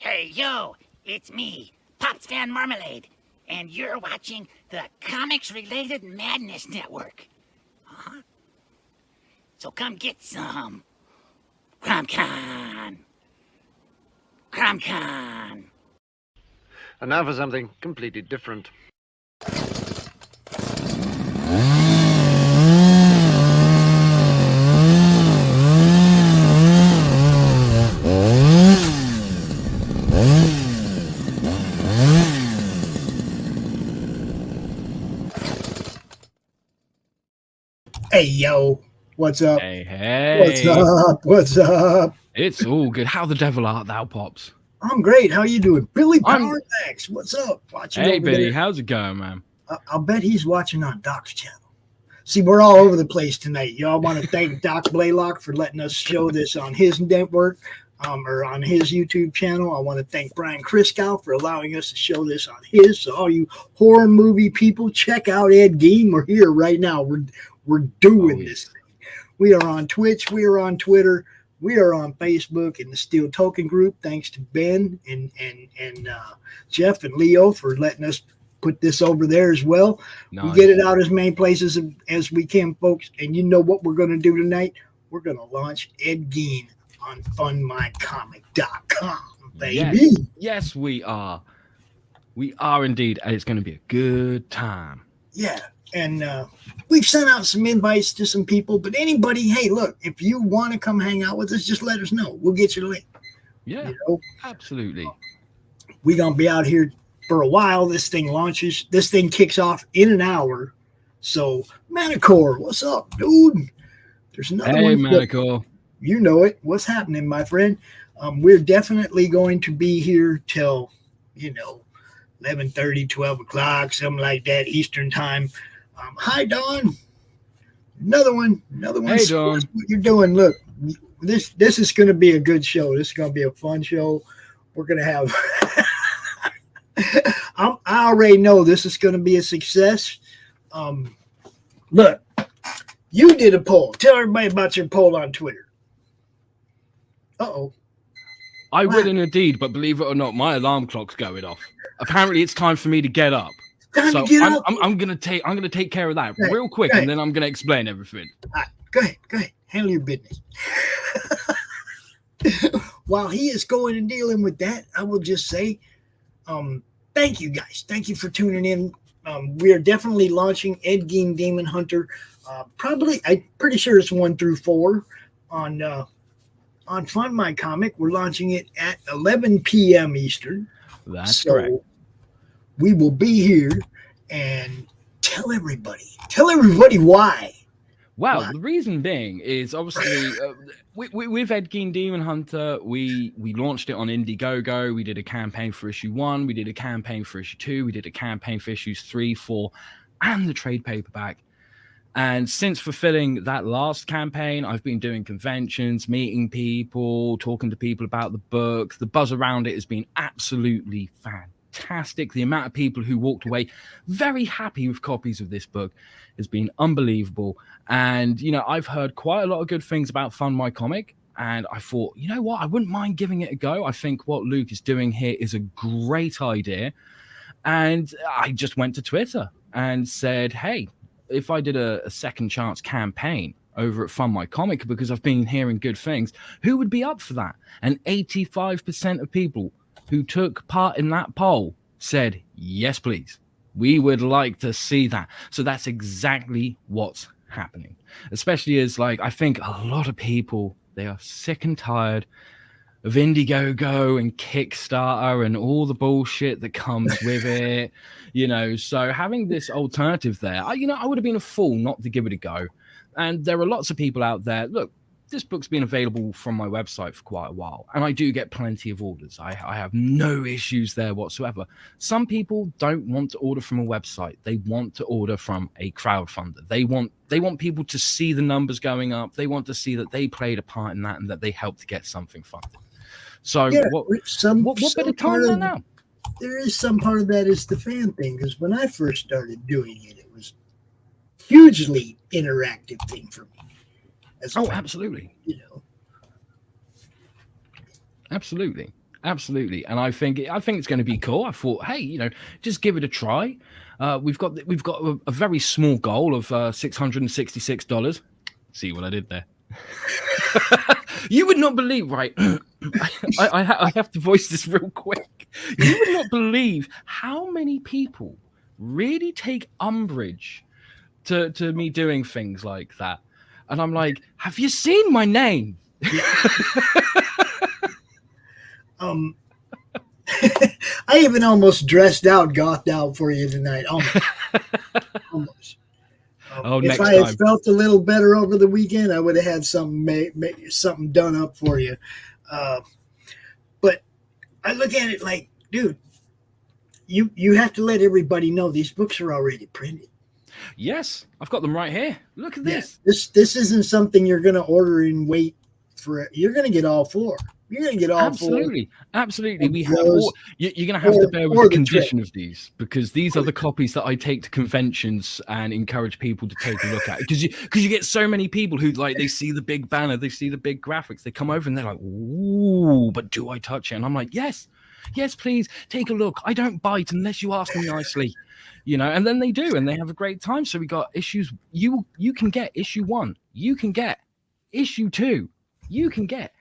Hey, yo, it's me, Pops Van Marmalade, and you're watching the Comics-Related Madness Network. So come get some. CromCon. CromCon. And now for something completely different. Hey, yo, what's up? Hey. What's up? What's up? It's all good. How the devil art thou, Pops? I'm great. How you doing? Billy Powermax, what's up? Watching hey, over Billy, there. how's it going, man? I'll bet he's watching on Doc's channel. See, we're all over the place tonight. Y'all want to thank Doc Blalock for letting us show this on his network or on his YouTube channel. I want to thank Brian Christgau for allowing us to show this on his. So all you horror movie people, check out Ed Gein. We're here right now. We're doing this thing. We are on Twitch. We are on Twitter. We are on Facebook in the Steel Token group. Thanks to Ben and Jeff and Leo for letting us put this over there as well. Nice. We get it out as many places as we can, folks. And you know what we're going to do tonight? We're going to launch Ed Gein on funmycomic.com, baby. Yes, we are. We are indeed. And it's going to be a good time. Yeah. And we've sent out some invites to some people, but anybody, hey, look, if you want to come hang out with us, just let us know. We'll get you the link. Yeah, absolutely. We're going to be out here for a while. This thing launches. This thing kicks off in an hour. So, MANTICORE, what's up, dude? There's another one. Hey, MANTICORE. You know it. What's happening, my friend? We're definitely going to be here till, 11:30, 12 o'clock, something like that, Eastern time. Hi, Dawn. Another one. Hey, Dawn. What you're doing? Look, this is going to be a good show. This is going to be a fun show. We're going to have. I already know this is going to be a success. Look, you did a poll. Tell everybody about your poll on Twitter. Uh-oh. I will indeed, but believe it or not, my alarm clock's going off. Apparently, it's time for me to get up. So I'm gonna take care of that real quick, and then I'm gonna explain everything. All right, go ahead, handle your business. While he is going and dealing with that, I will just say, thank you guys. Thank you for tuning in. We are definitely launching Ed Gein Demon Hunter. I'm pretty sure it's 1 through 4 on Fund My Comic. We're launching it at 11 p.m. Eastern. That's correct. We will be here and tell everybody why. Well, why? The reason being is obviously with Ed Gein Demon Hunter, we launched it on Indiegogo. We did a campaign for issue 1. We did a campaign for issue 2. We did a campaign for issues 3, 4, and the trade paperback. And since fulfilling that last campaign, I've been doing conventions, meeting people, talking to people about the book. The buzz around it has been absolutely fantastic. The amount of people who walked away very happy with copies of this book has been unbelievable. And, I've heard quite a lot of good things about Fund My Comic. And I thought, you know what? I wouldn't mind giving it a go. I think what Luke is doing here is a great idea. And I just went to Twitter and said, hey, if I did a second chance campaign over at Fund My Comic, because I've been hearing good things, who would be up for that? And 85% of people who took part in that poll said, yes, please. We would like to see that. So that's exactly what's happening. Especially as, I think a lot of people, they are sick and tired of Indiegogo and Kickstarter and all the bullshit that comes with it, so having this alternative there, I would have been a fool not to give it a go. And there are lots of people out there. Look, this book's been available from my website for quite a while, and I do get plenty of orders. I have no issues there whatsoever. Some people don't want to order from a website. They want to order from a crowdfunder. They want people to see the numbers going up. They want to see that they played a part in that and that they helped to get something funded. So what better time than now? There is some part of that is the fan thing, because when I first started doing it, it was hugely interactive thing for me. Absolutely. You know. Absolutely. Absolutely. And I think it's going to be cool. I thought, hey, you know, just give it a try. We've got a very small goal of $666. See what I did there? You would not believe, right? I have to voice this real quick. You would not believe how many people really take umbrage to me doing things like that. And I'm like, have you seen my name? I even almost dressed out, gothed out for you tonight. Almost. If I had felt a little better over the weekend, I would have had something done up for you. But I look at it like, dude, you have to let everybody know these books are already printed. Yes, I've got them right here. Look at this. Yeah, this isn't something you're going to order and wait for. You're going to get all four. You're going to get all absolutely, four. Absolutely. We have all, you're going to have to bear with the condition of these, because these are the copies that I take to conventions and encourage people to take a look at. Because you get so many people who, like, they see the big banner, they see the big graphics, they come over and they're like, ooh, but do I touch it? And I'm like, yes, please take a look. I don't bite unless you ask me nicely. You know, and then they do, and they have a great time. So we got issues. You can get issue 1. You can get issue 2. You can get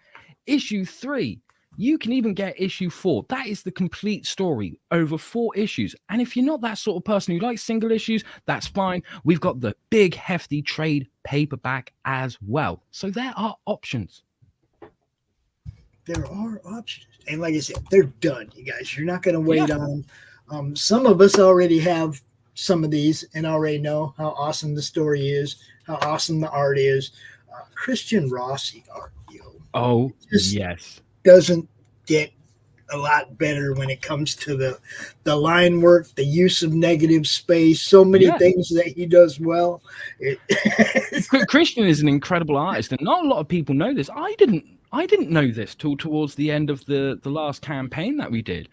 issue 3. You can even get issue 4. That is the complete story over 4 issues. And if you're not that sort of person who likes single issues, that's fine. We've got the big hefty trade paperback as well. So there are options. There are options. And like I said, they're done, you guys. You're not going to wait on them. Some of us already have some of these and already know how awesome the story is, how awesome the art is. Christian Rossi art, yes, doesn't get a lot better when it comes to the line work, the use of negative space, so many things that he does well. Christian is an incredible artist, and not a lot of people know this. I didn't know this till towards the end of the last campaign that we did.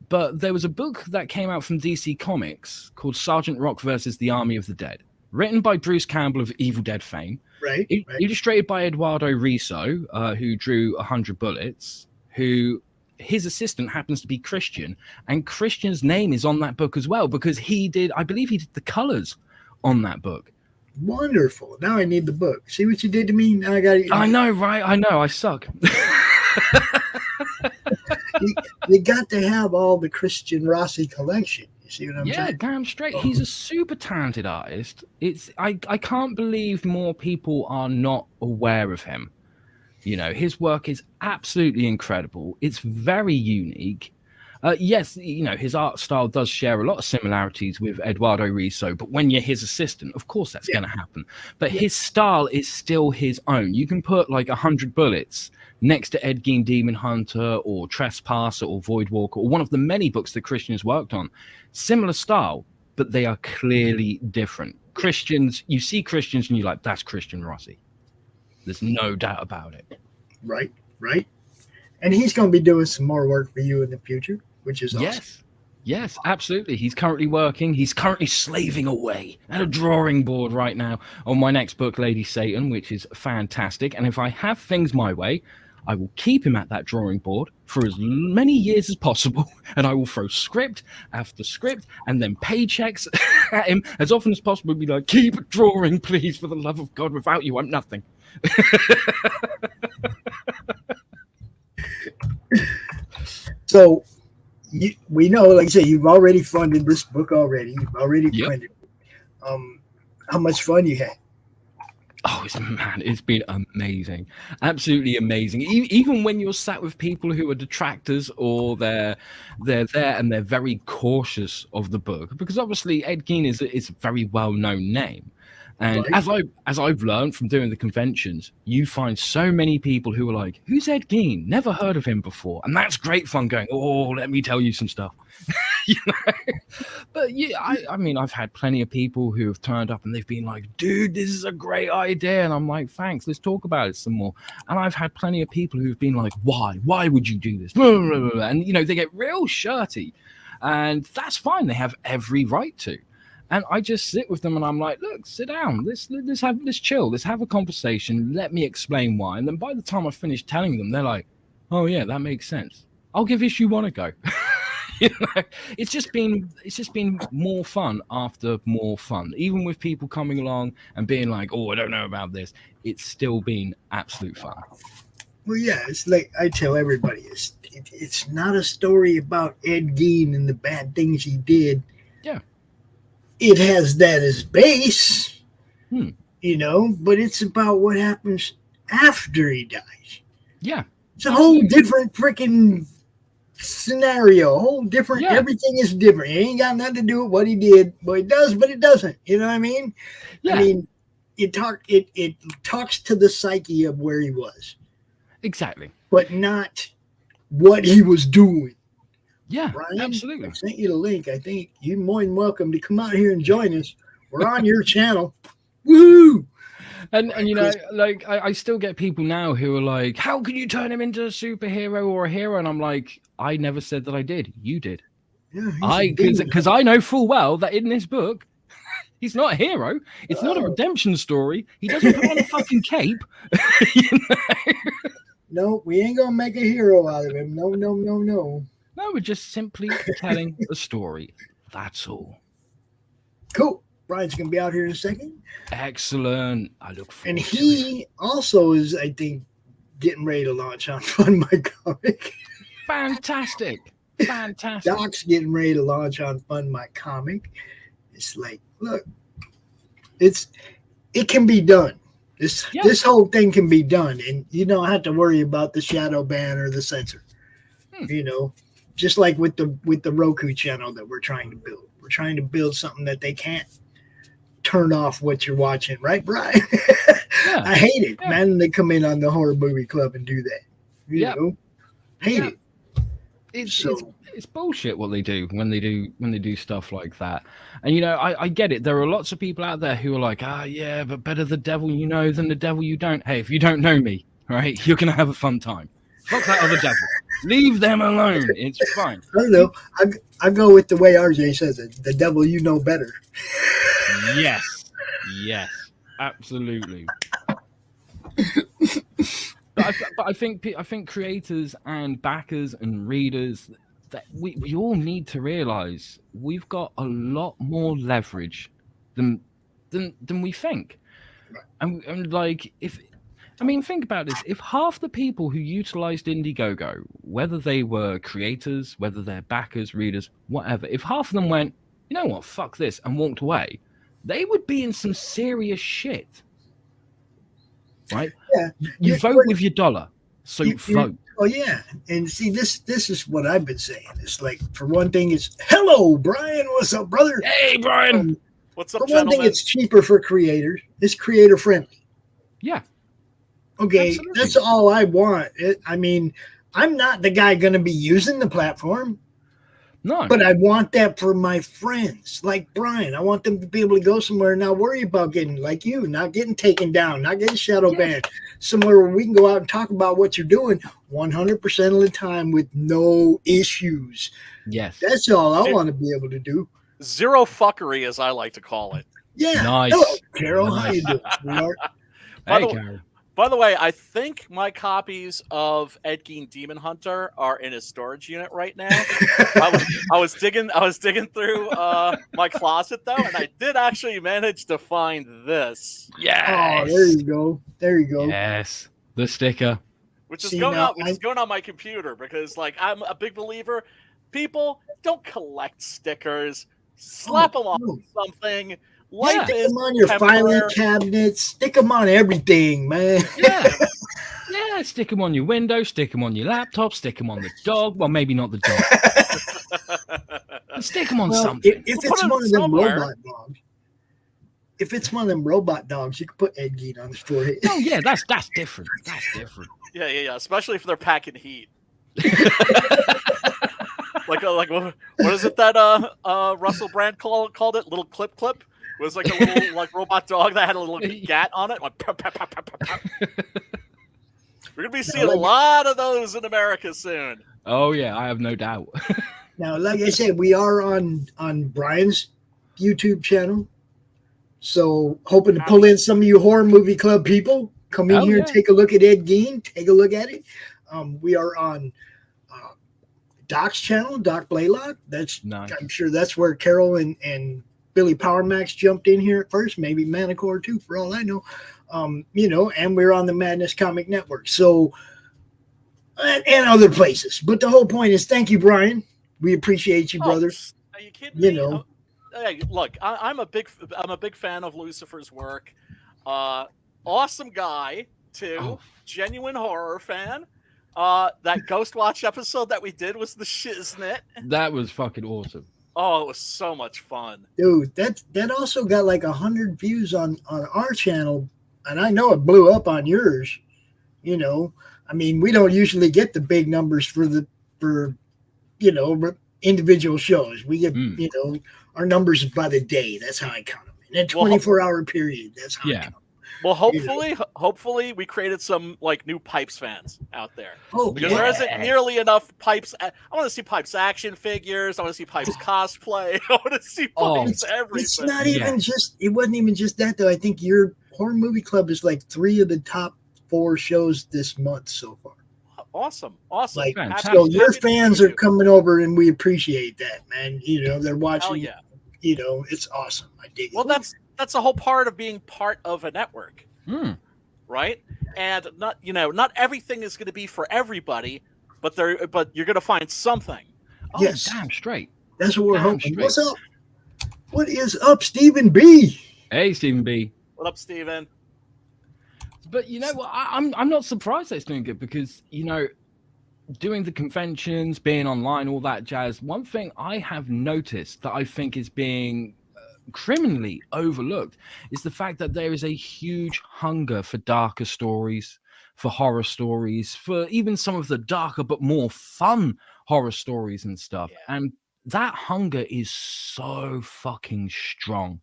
But there was a book that came out from DC Comics called Sergeant Rock versus the Army of the Dead, written by Bruce Campbell of Evil Dead fame, right. Illustrated by Eduardo Riso, who drew 100 Bullets, who his assistant happens to be Christian, and Christian's name is on that book as well, because I believe he did the colors on that book. Wonderful. Now I need the book. See what you did to me? Now I got it. I know, right? I know. I suck. You got to have all the Christian Rossi collection. You see what I'm saying? Yeah, damn straight. He's a super talented artist. I can't believe more people are not aware of him. You know, his work is absolutely incredible. It's very unique. Yes, you know, his art style does share a lot of similarities with Eduardo Riso, but when you're his assistant, of course that's going to happen. But his style is still his own. You can put like 100 Bullets next to Ed Gein Demon Hunter or Trespasser or Voidwalker or one of the many books that Christian has worked on. Similar style, but they are clearly different. Christians, you see Christians and you're like, that's Christian Rossi. There's no doubt about it. Right. And he's going to be doing some more work for you in the future, which is awesome. Yes, absolutely. He's currently slaving away at a drawing board right now on my next book, Lady Satan, which is fantastic. And if I have things my way, I will keep him at that drawing board for as many years as possible, and I will throw script after script and then paychecks at him as often as possible. Be like, keep drawing, please, for the love of God. Without you, I'm nothing. So we know, like I said, you've already funded this book already. You've already printed it. How much fun you had? Oh, it's been amazing. Absolutely amazing. Even when you're sat with people who are detractors or they're there and they're very cautious of the book, because obviously Ed Gein is a very well-known name. And as I've learned from doing the conventions, you find so many people who are like, who's Ed Gein? Never heard of him before. And that's great fun going, oh, let me tell you some stuff. You know? But yeah, I mean, I've had plenty of people who have turned up and they've been like, dude, this is a great idea. And I'm like, thanks, let's talk about it some more. And I've had plenty of people who've been like, why would you do this? And, you know, they get real shirty. And that's fine. They have every right to. And I just sit with them and I'm like, look, sit down. Let's chill. Let's have a conversation. Let me explain why. And then by the time I finish telling them, they're like, oh, yeah, that makes sense. I'll give issue 1 a go. You know, it's just been more fun after more fun. Even with people coming along and being like, "Oh, I don't know about this," it's still been absolute fun. Well, yeah, it's like I tell everybody, it's not a story about Ed Gein and the bad things he did. Yeah, it has that as base, you know, but it's about what happens after he dies. Yeah, it's a whole different freaking scenario, a whole different. Everything is different. It ain't got nothing to do with what he did. Well, it does, but it doesn't. You know what I mean? Yeah. I mean, it talks to the psyche of where he was. Exactly. But not what he was doing. Yeah, Brian, absolutely. I sent you the link. I think you're more than welcome to come out here and join us. We're on your channel. Woo! And you know, like I still get people now who are like, "How can you turn him into a superhero or a hero?" And I'm like, I never said that I did. You did. Yeah, because I know full well that in this book, he's not a hero. It's not a redemption story. He doesn't put on a fucking cape. You know? No, we ain't gonna make a hero out of him. No. No, we're just simply telling a story. That's all. Cool. Brian's gonna be out here in a second. Excellent. I look forward and to he it. Also is, I think, getting ready to launch on Fund My Comic. Fantastic. Doc's getting ready to launch on Fund My Comic. It's like, look, it can be done. This whole thing can be done, and you don't have to worry about the shadow ban or the censor. You know, just like with the Roku channel that we're trying to build. We're trying to build something that they can't turn off what you're watching, right, Brian? Yeah. I hate it, man. They come in on the horror movie club and do that. You know, hate it. It's bullshit what they do when they do stuff like that. And you know, I get it. There are lots of people out there who are like, yeah, but better the devil you know than the devil you don't. Hey, if you don't know me, right, you're gonna have a fun time. Fuck that other devil. Leave them alone. It's fine. I don't know. I go with the way RJ says it. The devil you know better. Yes, absolutely. But I think creators and backers and readers, that we all need to realize we've got a lot more leverage than we think. And like, think about this. If half the people who utilized Indiegogo, whether they were creators, whether they're backers, readers, whatever, if half of them went, you know what, fuck this, and walked away, they would be in some serious shit. Right? Yeah. You vote with your dollar. So vote. Oh yeah. And see, this is what I've been saying. It's like, for one thing, it's hello, Brian. What's up, brother? Hey, Brian. What's up, for gentlemen? one thing, it's cheaper for creators. It's creator friendly. Yeah. Okay, Absolutely. that's all I want. I'm not the guy going to be using the platform. No. But I want that for my friends, like Brian. I want them to be able to go somewhere and not worry about getting, like you, not getting taken down, not getting shadow banned. Somewhere where we can go out and talk about what you're doing 100% of the time with no issues. Yes. That's all I want to be able to do. Zero fuckery, as I like to call it. Yeah. Nice. Hello, Carol. How you doing, sweetheart? By Hey, the- Carol. By the way, I think my copies of Ed Gein Demon Hunter are in his storage unit right now. I was digging through my closet though, and I did actually manage to find this. Yes. Oh, there you go. There you go. Yes. The sticker. Which is See, going now on, which is going on my computer because, like, I'm a big believer. People don't collect stickers. Slap them on something. Life Stick is them on your filing temporary. cabinets. Stick them on everything, man. Yeah. Yeah. Stick them on your window. Stick them on your laptop. Stick them on the dog. Well, maybe not the dog. But stick them on something. If We'll it's put it one of them somewhere. robot dogs, if it's one of them robot dogs, you can put Ed Gein on his forehead. Oh yeah, that's different. That's different. Yeah. Especially if they're packing heat. like what is it that Russell Brand called it? Little clip. It was like a little like robot dog that had a little gat on it. Like, pop, pop, pop, pop, pop. We're gonna be seeing a lot of those in America soon. Oh yeah, I have no doubt. Now, like I said, we are on Brian's YouTube channel, so hoping to pull in some of you horror movie club people. Come in here and take a look at Ed Gein. Take a look at it. We are on Doc's channel, Doc Blalock. That's Nice. I'm sure that's where Carol and Billy Power Max jumped in here at first. Maybe MANTICORE too, for all I know. You know, and we're on the Madness Comic Network. So, and other places. But the whole point is, thank you, Brian. We appreciate you, brother. Are you kidding You me? know. Hey, look, I'm a big fan of Lucifer's work. Awesome guy too. Oh. Genuine horror fan. That Ghost Watch episode that we did was the shiznit. That was fucking awesome. Oh, it was so much fun. Dude, that also got like 100 views on our channel, and I know it blew up on yours. You know, I mean, we don't usually get the big numbers for you know, individual shows. We get you know, our numbers by the day. That's how I count them. In a 24-hour period. That's how I count them. Well, hopefully we created some like new Pipes fans out there. Oh, because there isn't nearly enough Pipes. I want to see Pipes action figures. I want to see Pipes cosplay. I want to see Pipes everything. It's not even just. It wasn't even just that though. I think your Horror Movie Club is like 3 of the top 4 shows this month so far. Awesome. Like, fantastic. so your fans are coming over, and we appreciate that, man. You know, they're watching. Hell yeah. You know, it's awesome. I dig it. Well, that's a whole part of being part of a network, right? And not everything is going to be for everybody, but you're going to find something. Oh, yes, damn straight. That's what we're Damn hoping. straight. What's up? What is up, Stephen B? Hey, Stephen B. What up, Steven? But you know what? I'm not surprised that it's doing good because, you know, doing the conventions, being online, all that jazz. One thing I have noticed that I think is being criminally overlooked is the fact that there is a huge hunger for darker stories, for horror stories, for even some of the darker but more fun horror stories and stuff. Yeah. And that hunger is so fucking strong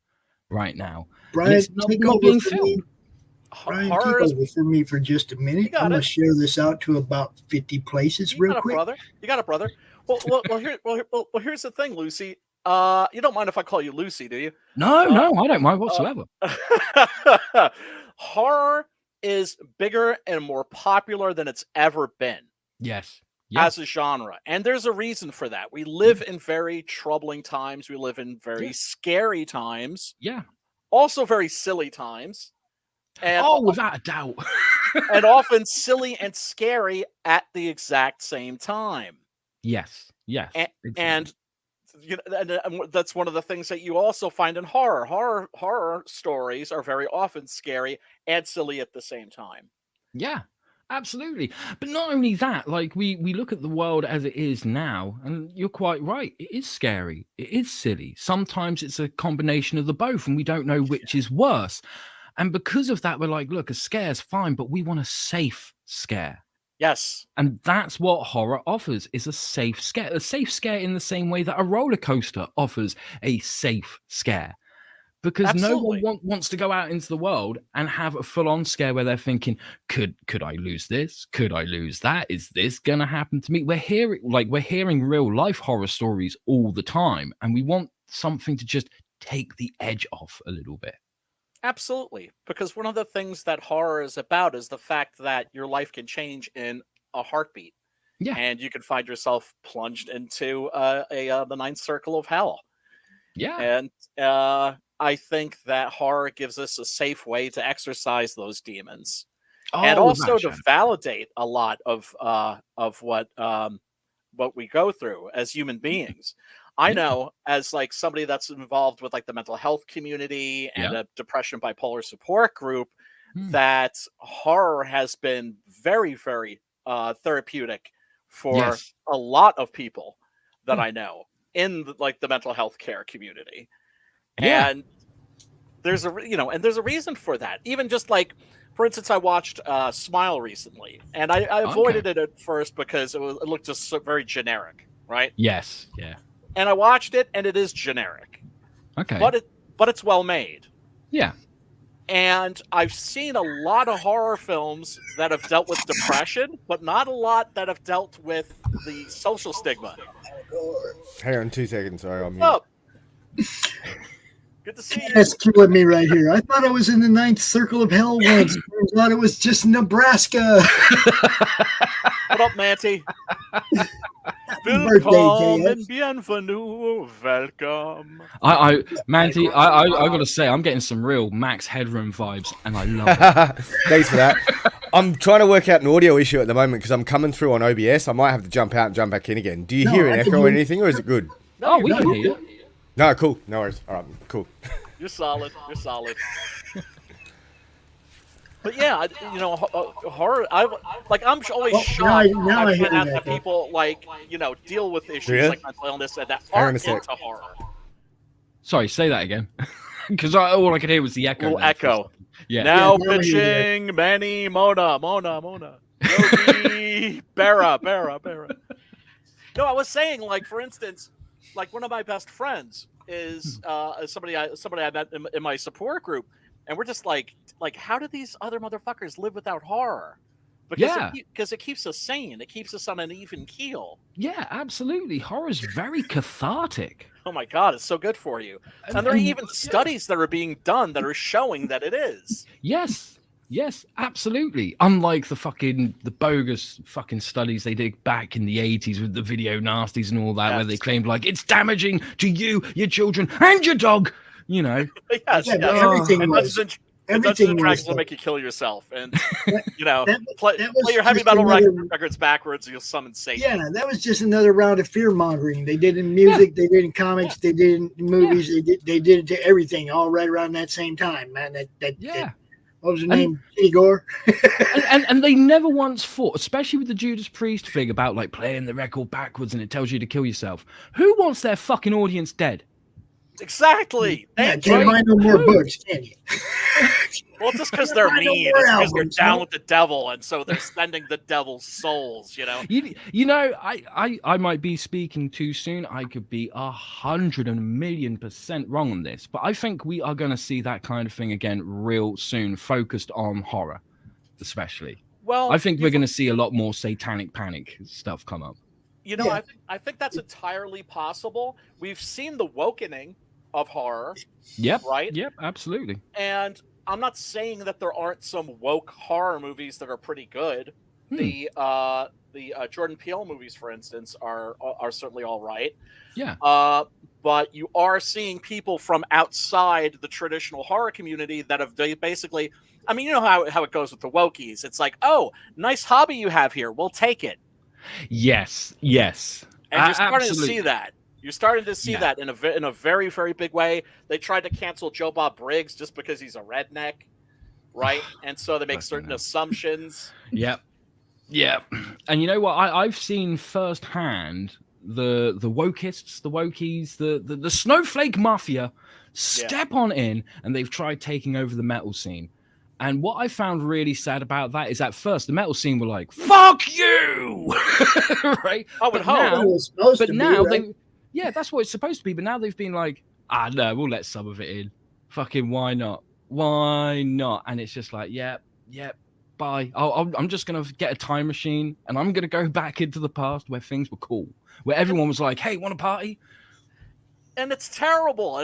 right now. Brian, take over for me. Brian, take over for me for just a minute. I'm going to share this out to about 50 places real quick. You got it, brother. Well, here's the thing, Lucy. You don't mind if I call you Lucy, do you? No, I don't mind whatsoever. Horror is bigger and more popular than it's ever been. Yes. As a genre. And there's a reason for that. We live in very troubling times. We live in very scary times. Yeah. Also very silly times. And without a doubt. And often silly and scary at the exact same time. Yes. And, and you know, and that's one of the things that you also find in horror. Horror stories are very often scary and silly at the same time. Yeah, absolutely. But not only that, like we look at the world as it is now, and you're quite right. It is scary. It is silly. Sometimes it's a combination of the both, and we don't know which is worse. And because of that, we're like, look, a scare is fine, but we want a safe scare. Yes. And that's what horror offers, is a safe scare. A safe scare in the same way that a roller coaster offers a safe scare. Because no one wants to go out into the world and have a full-on scare where they're thinking, could I lose this? Could I lose that? Is this going to happen to me? We're hearing real-life horror stories all the time, and we want something to just take the edge off a little bit. Absolutely, because one of the things that horror is about is the fact that your life can change in a heartbeat. Yeah. And you can find yourself plunged into the ninth circle of hell. Yeah. And I think that horror gives us a safe way to exorcise those demons. And also to validate a lot of what we go through as human beings. I know, as like somebody that's involved with like the mental health community and a depression bipolar support group, that horror has been very, very therapeutic for a lot of people that I know in the mental health care community. And there's a reason for that. Even just like, for instance, I watched Smile recently, and I avoided it at first because it looked just very generic, right? Yes. Yeah. And I watched it, and it is generic. Okay. But it's well made. Yeah. And I've seen a lot of horror films that have dealt with depression, but not a lot that have dealt with the social stigma. Hang on 2 seconds. Sorry, I'm mute. Good to see you. That's killing me right here. I thought I was in the ninth circle of hell once. I thought it was just Nebraska. What up, Manty? birthday, Welcome JS. and bienvenue. Welcome. Manti, I gotta say, I'm getting some real Max Headroom vibes, and I love it. Thanks for that. I'm trying to work out an audio issue at the moment because I'm coming through on OBS. I might have to jump out and jump back in again. Do you hear an echo or anything, or is it good? Oh, we can hear you. No, cool. No worries. All right, cool. You're solid. You're solid. But yeah, horror. I'm always shocked now I hear out that. that people deal with issues Yeah? like mental illness and that Hang on a aren't sec. into horror. Sorry, say that again. Because all I could hear was the echo. Little now. echo. Yeah. Now now I hear pitching Manny Mona. Yogi Barra. No, I was saying, like, for instance, like one of my best friends is somebody I met in my support group, and we're just like how do these other motherfuckers live without horror? Because it keeps us sane. It keeps us on an even keel. Yeah, absolutely. Horror's very cathartic. Oh my God, it's so good for you. And there are even studies that are being done that are showing that it is. Yes, absolutely. Unlike the bogus fucking studies they did back in the 80s with the video nasties and all that, where they claimed like it's damaging to you, your children, and your dog. Yes, Yeah, but everything And was. Dungeons Everything and Dragons was. will make you kill yourself, and That play was your heavy just metal another- records backwards, and you'll summon Satan. Yeah, that was just another round of fear mongering. They did in music, they did in comics, they did in movies, they did it to everything, all right around that same time, man. That what was her name? Igor. and they never once thought, especially with the Judas Priest thing about like playing the record backwards and it tells you to kill yourself. Who wants their fucking audience dead? Exactly. Yeah, can't buy no more books, can you? Well, just because they're Buy no mean, more it's because they're albums, down no? with the devil, and so they're spending the devil's souls. You know, I might be speaking too soon. I could be 100,000,000% wrong on this, but I think we are going to see that kind of thing again real soon, focused on horror, especially. Well, I think we're going to see a lot more satanic panic stuff come up. Yeah. I think that's entirely possible. We've seen the wokening of horror. Yep. Right? Yep. Absolutely. And I'm not saying that there aren't some woke horror movies that are pretty good. The Jordan Peele movies, for instance, are certainly all right. Yeah. But you are seeing people from outside the traditional horror community that have basically, I mean, you know how it goes with the wokies. It's like, oh, nice hobby you have here. We'll take it. Yes. And you're starting to see that. You're starting to see that in a very, very big way. They tried to cancel Joe Bob Briggs just because he's a redneck, right? And so they make certain assumptions. Yep. And you know what? I've seen firsthand the wokists, the wokies, the snowflake mafia step on in, and they've tried taking over the metal scene. And what I found really sad about that is at first the metal scene were like, "Fuck you," right? But now that's what it's supposed to be. But now they've been like, no, we'll let some of it in. Fucking why not? And it's just like, yep, bye. I'm just gonna get a time machine and I'm gonna go back into the past where things were cool, where everyone was like, "Hey, want a party?" And it's terrible.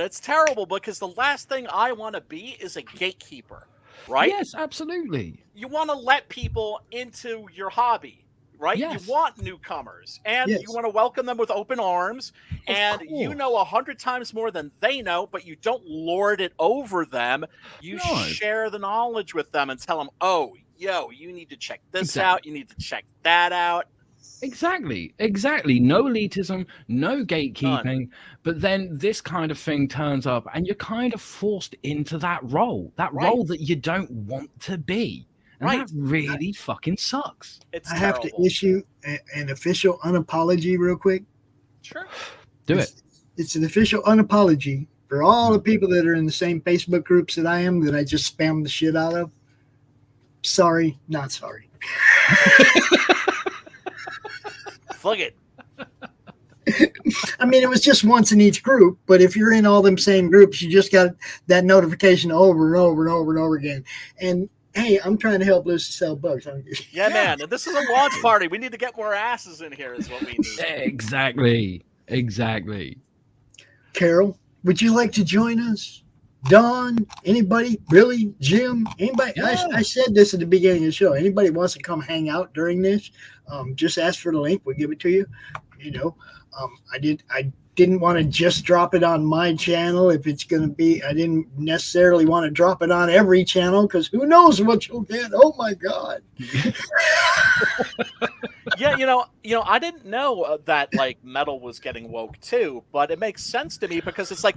Because the last thing I want to be is a gatekeeper, right? Yes, absolutely. You want to let people into your hobby, right? Yes. You want newcomers, and you want to welcome them with open arms, and you know 100 times more than they know, but you don't lord it over them. You share the knowledge with them and tell them, oh, you need to check this out. You need to check that out. Exactly. No elitism, no gatekeeping. None. But then this kind of thing turns up and you're kind of forced into that role that you don't want to be. And that really fucking sucks. I have to issue an official unapology real quick. Sure. Do it. It's an official unapology for all the people that are in the same Facebook groups that I am, that I just spam the shit out of. Sorry, not sorry. Fuck it. I mean, it was just once in each group, but if you're in all them same groups, you just got that notification over and over and over and over again. And hey, I'm trying to help Lucy sell books. Yeah, man. This is a launch party. We need to get more asses in here is what we need. Exactly. Carol, would you like to join us? Don, anybody? Billy, Jim, anybody? Yeah. I said this at the beginning of the show. Anybody wants to come hang out during this, just ask for the link. We'll give it to you. I didn't want to just drop it on my channel. If it's going to be, I didn't necessarily want to drop it on every channel because who knows what you'll get. Oh my God. Yeah, I didn't know that like metal was getting woke too, but it makes sense to me because it's like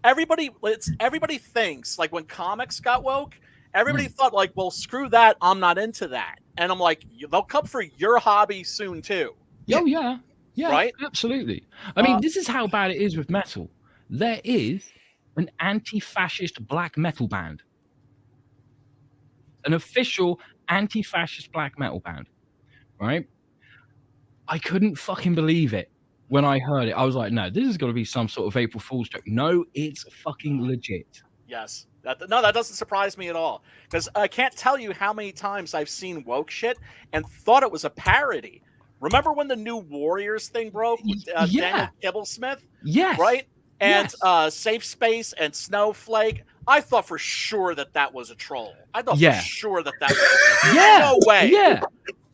everybody thinks like when comics got woke, everybody thought like, well, screw that, I'm not into that, and I'm like, they'll come for your hobby soon too. Oh yeah, right, absolutely. I mean, this is how bad it is with metal. There is an anti-fascist black metal band, an official anti-fascist black metal band. Right? I couldn't fucking believe it when I heard it. I was like, no, this is going to be some sort of April Fool's joke. No, it's fucking legit. Yes. That doesn't surprise me at all. Because I can't tell you how many times I've seen woke shit and thought it was a parody. Remember when the New Warriors thing broke with Daniel Kibblesmith? Yes. Right? And Safe Space and Snowflake. I thought for sure that was a troll. I thought for sure that was a troll. No way. Yeah.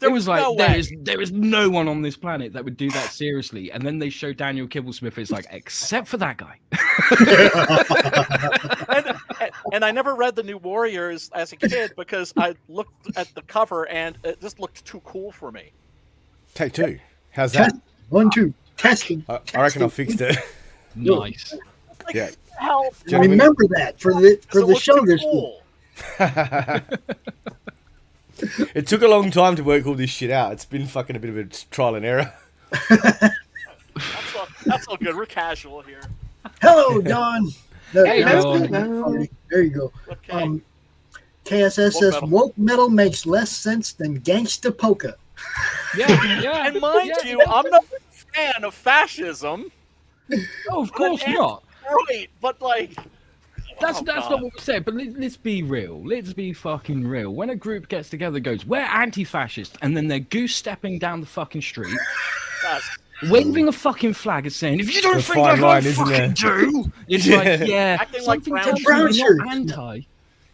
It was like, no there is no one on this planet that would do that seriously. And then they show Daniel Kibblesmith. It's like, except for that guy. and I never read the New Warriors as a kid because I looked at the cover and it just looked too cool for me. Take two. How's that? 1, 2. Testing. I reckon I fixed it. Nice. Like, yeah. Hell, remember that for the show this cool. It took a long time to work all this shit out. It's been fucking a bit of a trial and error. That's all good. We're casual here. Hello, Don. Hey, there you go. Okay. KSS says woke metal makes less sense than gangsta polka. Yeah. And mind you, I'm not a fan of fascism. Oh, of course not. Right, but like... That's not what we said, but let's be real. Let's be fucking real. When a group gets together goes, we're anti-fascist, and then they're goose-stepping down the fucking street, waving a fucking flag and saying, if you don't think like I fucking do, it's like, acting like something brown tells you you're not anti.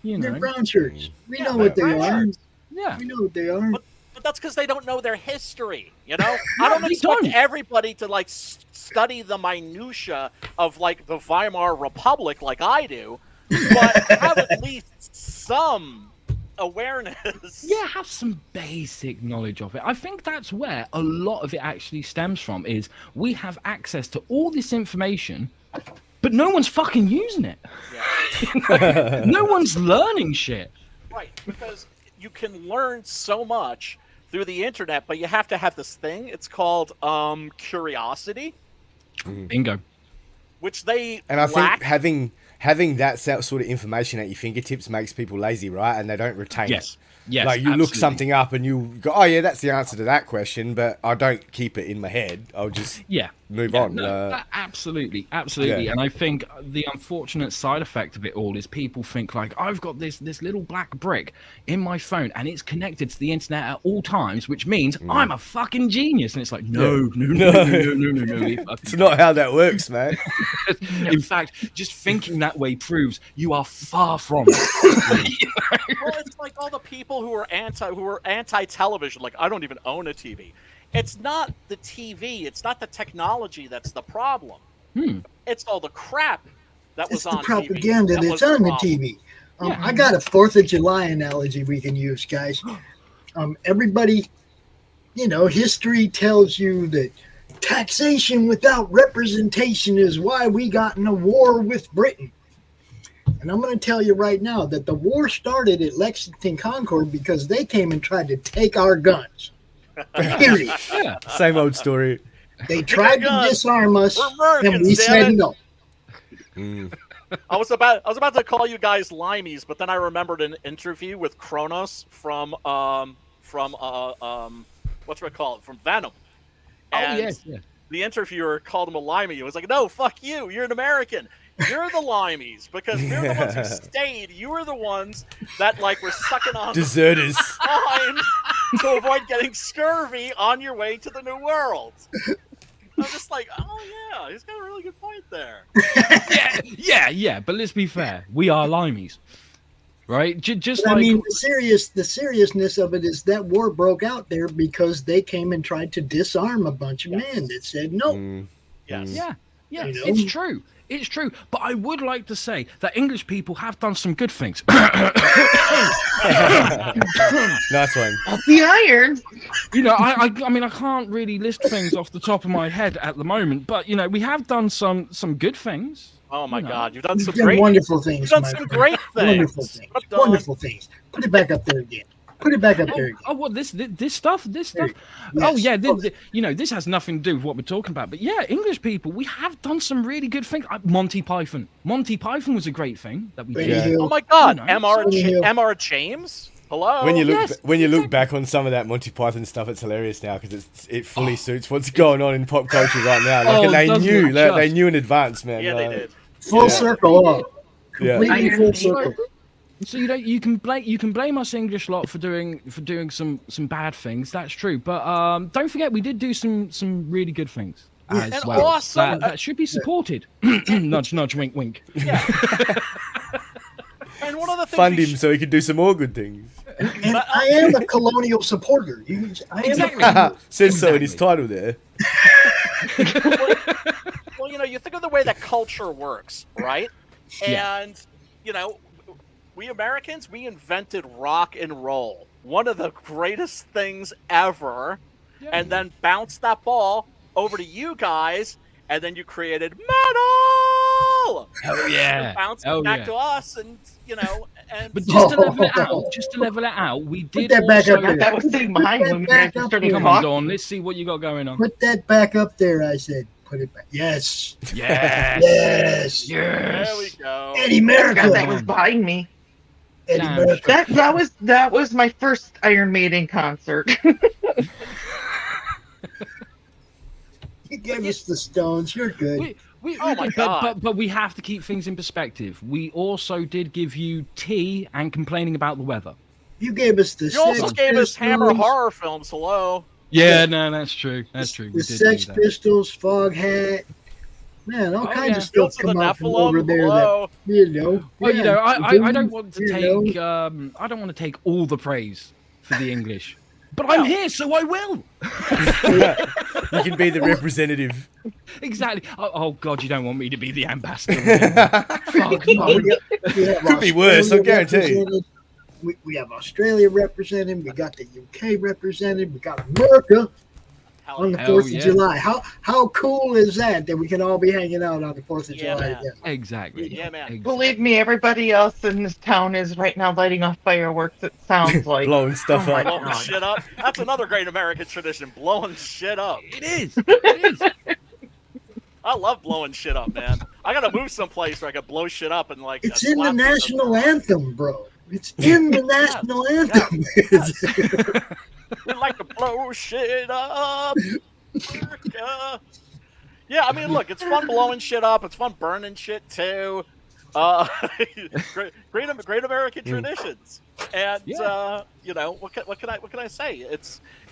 They're brown shirts. We know what they are. Yeah. We know what they are. But that's because they don't know their history, I don't expect everybody to like study the minutia of like the Weimar Republic like I do, but have at least some awareness. Yeah, have some basic knowledge of it. I think that's where a lot of it actually stems from, is we have access to all this information, but no one's fucking using it. Yeah. No one's learning shit. Right, because you can learn so much through the internet, but you have to have this thing. It's called curiosity. Bingo. Which they and I lack. think having that sort of information at your fingertips makes people lazy, right? And they don't retain it. Yes, like you look something up and you go, oh yeah, that's the answer to that question, but I don't keep it in my head. I'll just move on. No, absolutely. Yeah. And I think the unfortunate side effect of it all is people think like, I've got this little black brick in my phone and it's connected to the internet at all times, which means I'm a fucking genius. And it's like, no. It's not how that works, man. In fact, just thinking that way proves you are far from it. Well, it's like all the people who are anti-television. Like, I don't even own a TV. It's not the TV. It's not the technology that's the problem. It's all the crap that was on TV. It's the propaganda that's on the TV. I got a 4th of July analogy we can use, guys. Everybody, history tells you that taxation without representation is why we got in a war with Britain. And I'm going to tell you right now that the war started at Lexington Concord because they came and tried to take our guns. Period. Same old story. They tried to disarm us, and we said no. I was about to call you guys limeys, but then I remembered an interview with Kronos from whatchamacallit, from Venom. And the interviewer called him a limey. He was like, "No, fuck you. You're an American. You're the limeys because we're the ones who stayed. You were the ones that like were sucking on deserters time to avoid getting scurvy on your way to the New World." I'm just like, oh yeah, he's got a really good point there. Yeah. But let's be fair, we are limeys. right? Just But like I mean, the seriousness of it is that war broke out there because they came and tried to disarm a bunch of men that said no. Yes. yeah, You know? it's true. It's true. But I would like to say that English people have done some good things. Nice one. Up the iron. You know, I mean, I can't really list things off the top of my head at the moment, but you know, we have done some good things. Oh my You know. God, you've done You've some done great, wonderful things. you've done my some friend. great things. Wonderful things. Well done. Wonderful things. Put it back up there again. Put it back up there again. Oh, what this stuff? This There stuff? you go. Oh Yes. yeah, you know, this has nothing to do with what we're talking about. But yeah, English people, we have done some really good things. Monty Python. Monty Python was a great thing that we Benny did. Hill. Oh my God, You know, M.R. James. Hello. When you look yes, when you look exactly. back on some of that Monty Python stuff, it's hilarious now because it fully suits what's going on in pop culture right now. Like, and they doesn't knew it they just? knew in advance, man. Yeah, they Like, did. Full Yeah. circle up. Yeah. Completely full circle. So you can blame us English lot for doing some bad things. That's true. But don't forget we did do some really good things as And well. also- that should be supported. Nudge, nudge, wink, wink. Yeah. And one of the things Fund we him so he could do some more good things. And I am a colonial supporter. I am Exactly. Says so in his Exactly. title there. well, you know, you think of the way that culture works, right? Yeah. And you know, we Americans, we invented rock and roll, one of the greatest things ever, and then bounced that ball over to you guys, and then you created metal. Oh yeah. And bounced Oh it back yeah. to us, and you know, and But just to level it out, we did that back also. up there. That was sitting behind when we guys just started Come on, talking. Dawn. Let's see what you got going on. Put that back up there, I said. Put it back. Yes. Yes. Yes. there we go. Eddie God, America. that was behind me. Eddie Damn. America. That was my first Iron Maiden concert. You gave us the Stones. You're good. Oh my God. But we have to keep things in perspective. We also did give you tea and complaining about the weather. You gave us the You also Sex gave us Hammer Pistols, horror films. Hello. Yeah, no, that's true. That's true. The We did Sex do that. Pistols, Foghat. Man, all Oh, kinds yeah. of stuff Fields of the come out from Nephilim. over there. That Hello. you know. Well, you yeah, know, I don't want to you know. take I don't want to take all the praise for the English, but I'm here, so I will. You can be the representative. Exactly. Oh God, you don't want me to be the ambassador. Fuck no. We have Could be worse, I Australia guarantee. represented. We have Australia represented. We got the UK represented. We got America on the Hell 4th yeah. of July. How cool is that we can all be hanging out on the 4th of Yeah, July man. together? Exactly. Yeah, man. Exactly. Believe me, everybody else in this town is right now lighting off fireworks. It sounds like Blowing stuff Oh my up. God. Blowing shit up. That's another great American tradition. Blowing shit up. It is. It is. I love blowing shit up, man. I gotta move someplace where I can blow shit up and like. It's in the national anthem, bro. It's in the national anthem. We like to blow shit up. America. Yeah, I mean, look, it's fun blowing shit up. It's fun burning shit too. Great American traditions. And Yeah. you know, what can I say?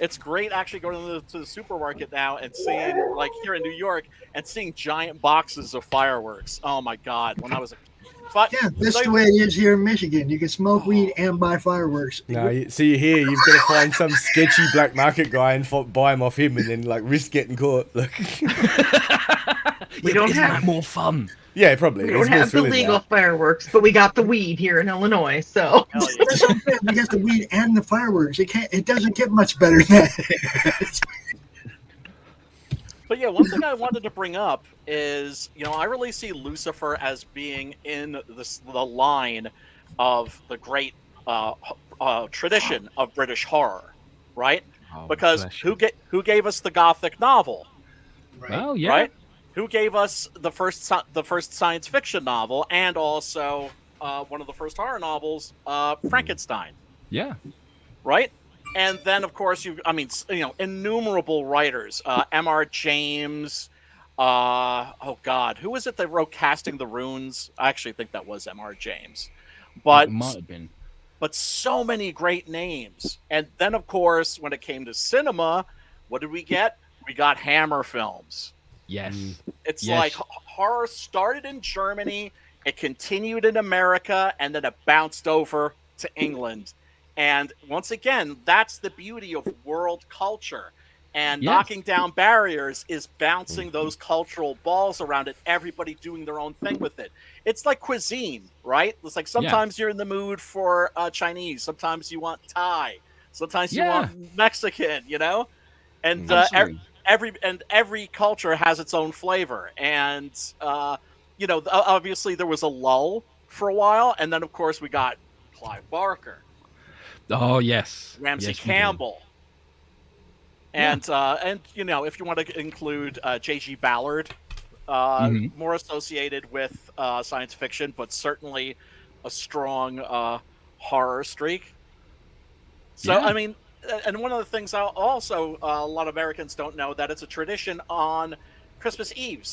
It's great actually going to the supermarket now and seeing, like here in New York, and seeing giant boxes of fireworks. Oh my God! When I was Yeah, that's the way it is here in Michigan. You can smoke weed and buy fireworks. No, so you hear you've got to find some sketchy black market guy and buy him off him, and then like risk getting caught. Look. We don't Isn't have- that more fun. Yeah, probably. we There's don't more have the thrill in legal that. fireworks, but we got the weed here in Illinois. So hell yeah. That's what I'm saying. We got the weed and the fireworks. It doesn't get much better than that. But yeah, one thing I wanted to bring up is, you know, I really see Lucifer as being in the line of the great tradition of British horror, right? Because who gave us the Gothic novel, Well, yeah. right? Who gave us the first science fiction novel and also one of the first horror novels, Frankenstein, Yeah. right? And then, of course, innumerable writers. M.R. James. Oh, God. Who was it that wrote Casting the Runes? I actually think that was M.R. James. But It might have been. but so many great names. And then, of course, when it came to cinema, what did we get? We got Hammer films. Yes. It's Yes. like horror started in Germany It continued in America, and then it bounced over to England. And once again, that's the beauty of world culture. And knocking down barriers is bouncing those cultural balls around it, everybody doing their own thing with it. It's like cuisine, right? It's like sometimes you're in the mood for Chinese, sometimes you want Thai, sometimes you want Mexican, you know? And every culture has its own flavor. And, you know, obviously there was a lull for a while, and then, of course, we got Clive Barker. Oh, yes. Ramsey Campbell. And you know, if you want to include J.G. Ballard, more associated with science fiction, but certainly a strong horror streak. So, I mean, and one of the things also a lot of Americans don't know, that it's a tradition on Christmas Eve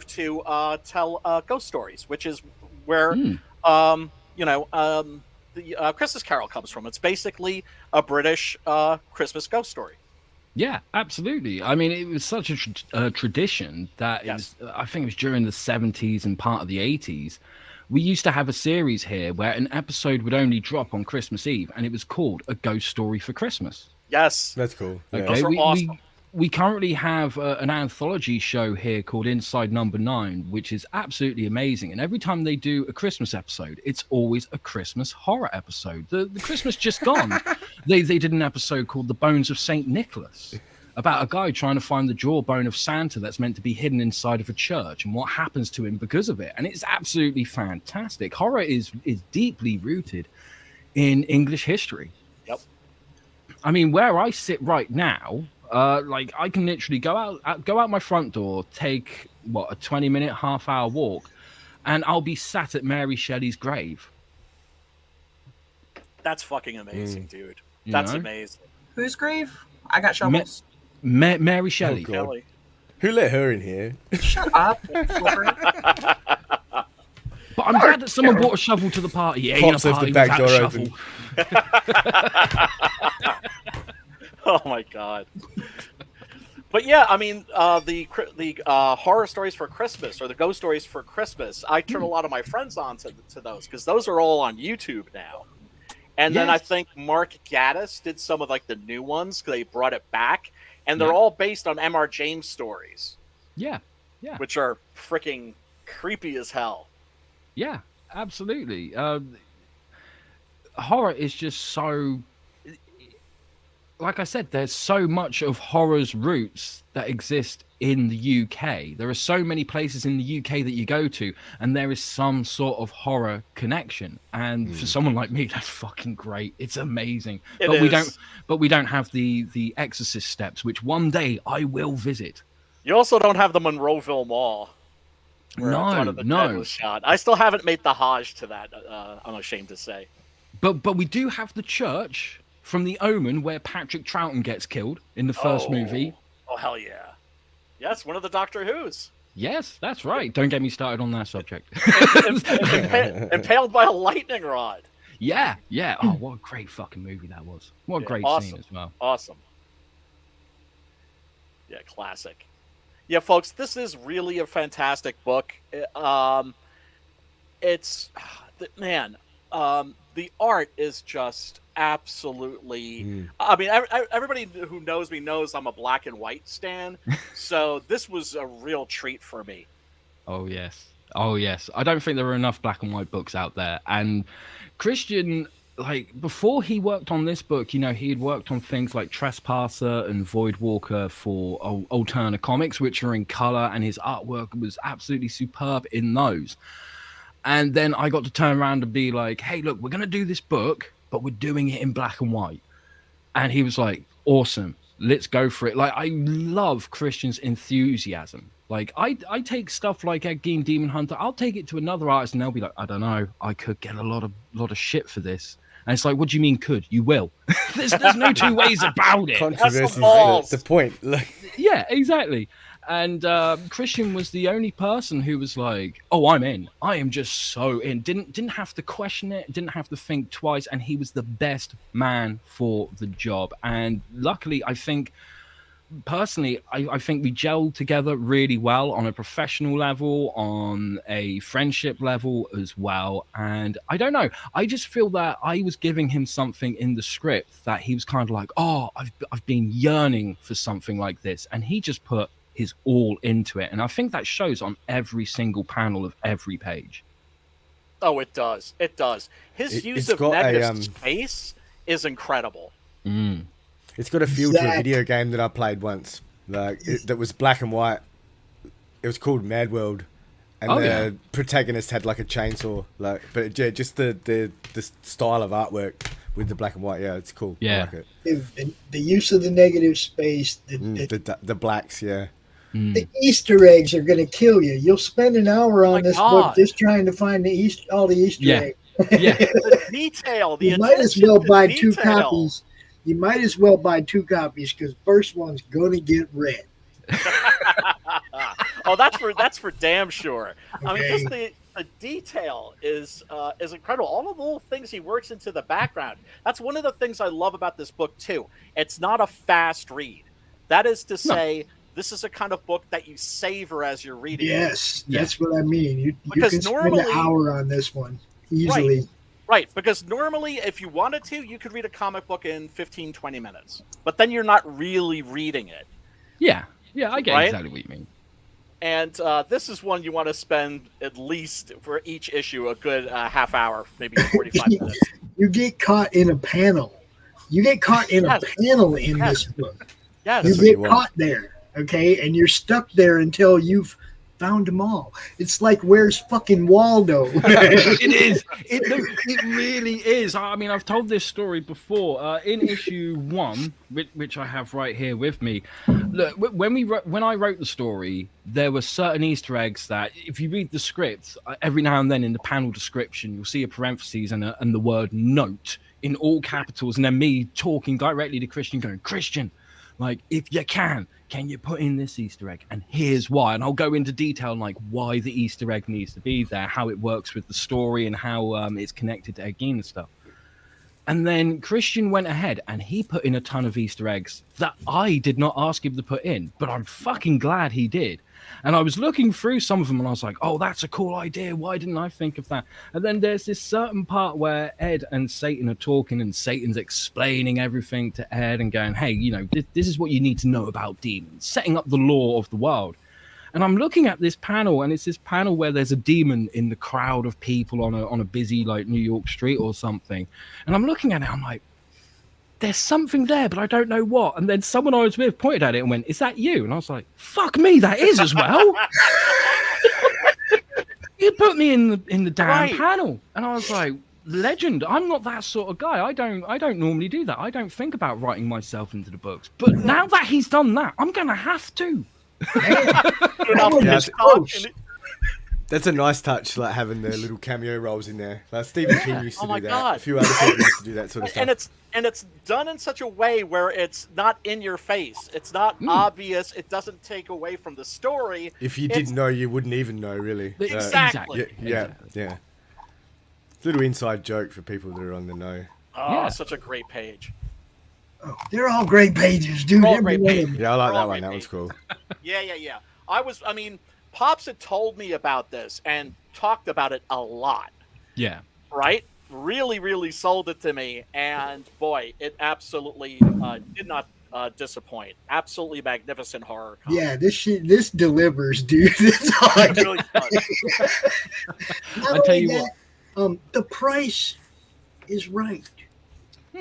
to tell ghost stories, which is where, you know, the Christmas Carol comes from. It's basically a British Christmas ghost story. Yeah, absolutely. I mean, it was such a tradition that I think it was during the 70s and part of the 80s. We used to have a series here where an episode would only drop on Christmas Eve, and it was called A Ghost Story for Christmas. Yes. That's cool. Okay, Those are awesome. We currently have an anthology show here called Inside Number 9, which is absolutely amazing. And every time they do a Christmas episode, it's always a Christmas horror episode. The Christmas just gone, they did an episode called The Bones of St. Nicholas, about a guy trying to find the jawbone of Santa that's meant to be hidden inside of a church and what happens to him because of it. And it's absolutely fantastic. Horror is deeply rooted in English history. Yep. I mean, where I sit right now, like I can literally go out my front door, take a 20-minute, half-hour walk, and I'll be sat at Mary Shelley's grave. That's fucking amazing, dude. That's amazing. Whose grave? I got shovels. Mary Shelley. Oh, who let her in here? Shut up, Flipper. But I'm glad that someone brought a shovel to the party. Yeah, Pops left the back door open. Oh my god. But yeah, I mean, the horror stories for Christmas, or the ghost stories for Christmas, I turn a lot of my friends on to those, because those are all on YouTube now. And then I think Mark Gaddis did some of like the new ones, because they brought it back, and they're all based on M.R. James stories. Yeah, yeah. Which are freaking creepy as hell. Yeah, absolutely. Horror is just so... Like I said, there's so much of horror's roots that exist in the UK. There are so many places in the UK that you go to, and there is some sort of horror connection. And for someone like me, that's fucking great. It's amazing. But we don't have the Exorcist steps, which one day I will visit. You also don't have the Monroeville Mall. No. Shot. I still haven't made the Hajj to that. I'm ashamed to say. But we do have the church from The Omen, where Patrick Troughton gets killed in the first movie. Oh, hell yeah. Yes, one of the Doctor Who's. Yes, that's right. Don't get me started on that subject. Impaled by a lightning rod. Yeah. Oh, what a great fucking movie that was. What a great scene as well. Awesome. Yeah, classic. Yeah, folks, this is really a fantastic book. It's... Man, the art is just... absolutely I mean, everybody who knows me knows I'm a black and white stan, so this was a real treat for me. Oh yes I don't think there are enough black and white books out there. And Christian, like, before he worked on this book, you know, he had worked on things like Trespasser and Voidwalker for Alterna Comics, which are in color, and his artwork was absolutely superb in those. And then I got to turn around and be like, hey, look, we're going to do this book, but we're doing it in black and white. And he was like, awesome, let's go for it. Like, I love Christian's enthusiasm. Like, I take stuff like Gein Demon Hunter, I'll take it to another artist and they'll be like, I don't know, I could get a lot of shit for this. And it's like, what do you mean could? You will. there's no two ways about it. Controversy is the point. Yeah, exactly. And Christian was the only person who was like, oh, I'm in. I am just so in. Didn't have to question it, didn't have to think twice, and he was the best man for the job. And luckily, I think personally, I think we gelled together really well on a professional level, on a friendship level as well. And I don't know, I just feel that I was giving him something in the script that he was kind of like, oh, I've been yearning for something like this. And he just put his all into it. And I think that shows on every single panel of every page. Oh, it does. It does. His use of negative space is incredible. It's got a feel to a video game that I played once. That was black and white. It was called Mad World, and the protagonist had like a chainsaw. But just the style of artwork with the black and white. Yeah, it's cool. Yeah, I like it. The use of the negative space. The blacks. Yeah. The Easter eggs are going to kill you. You'll spend an hour on this book just trying to find all the Easter eggs. Yeah. The detail. You might as well buy 2 copies. You might as well buy 2 copies because first one's going to get read. Oh, that's for damn sure. Okay. I mean, just the detail is incredible. All of the little things he works into the background. That's one of the things I love about this book too. It's not a fast read. That is to say, this is a kind of book that you savor as you're reading. Yes, that's what I mean. You can spend an hour on this one easily. Right, because normally if you wanted to, you could read a comic book in 15, 20 minutes. But then you're not really reading it. Yeah, I get exactly what you mean. And this is one you want to spend at least for each issue a good half hour, maybe 45 minutes. You get caught in a panel. You get caught in a panel in this book. Yes. You get caught there, okay? And you're stuck there until you've found them all. It's like, where's fucking Waldo? It is. It really is. I mean, I've told this story before. In issue 1, which I have right here with me. Look, when I wrote the story, there were certain Easter eggs that, if you read the script, every now and then in the panel description, you'll see a parentheses and the word note in all capitals, and then me talking directly to Christian, going, Christian, like, if you can you put in this Easter egg? And here's why. And I'll go into detail on like why the Easter egg needs to be there, how it works with the story, and how it's connected to Gein and stuff. And then Christian went ahead and he put in a ton of Easter eggs that I did not ask him to put in, but I'm fucking glad he did. And I was looking through some of them and I was like, oh, that's a cool idea. Why didn't I think of that? And then there's this certain part where Ed and Satan are talking and Satan's explaining everything to Ed and going, hey, you know, this is what you need to know about demons, setting up the law of the world. And I'm looking at this panel, and it's this panel where there's a demon in the crowd of people on a busy like New York street or something. And I'm looking at it, I'm like, there's something there, but I don't know what. And then someone I was with pointed at it and went, is that you? And I was like, fuck me, that is as well. You put me in the damn panel. And I was like, legend. I'm not that sort of guy. I don't normally do that. I don't think about writing myself into the books. But now that he's done that, I'm going to have to. That's a nice touch, like having the little cameo roles in there. Like Stephen King used to do that. God. A few other people used to do that sort of stuff. And it's done in such a way where it's not in your face. It's not obvious. It doesn't take away from the story. If you didn't know, you wouldn't even know, really. Exactly. Yeah. Little inside joke for people that are on the know. Oh, such a great page. Oh, they're all great pages, dude. Yeah, I like that one. That was cool. Yeah. I mean, Pops had told me about this and talked about it a lot. Yeah. Right? Really, really sold it to me. And boy, it absolutely did not disappoint. Absolutely magnificent horror comic. Yeah, this delivers, dude. That's all I really does. I'll tell you what. The price is right.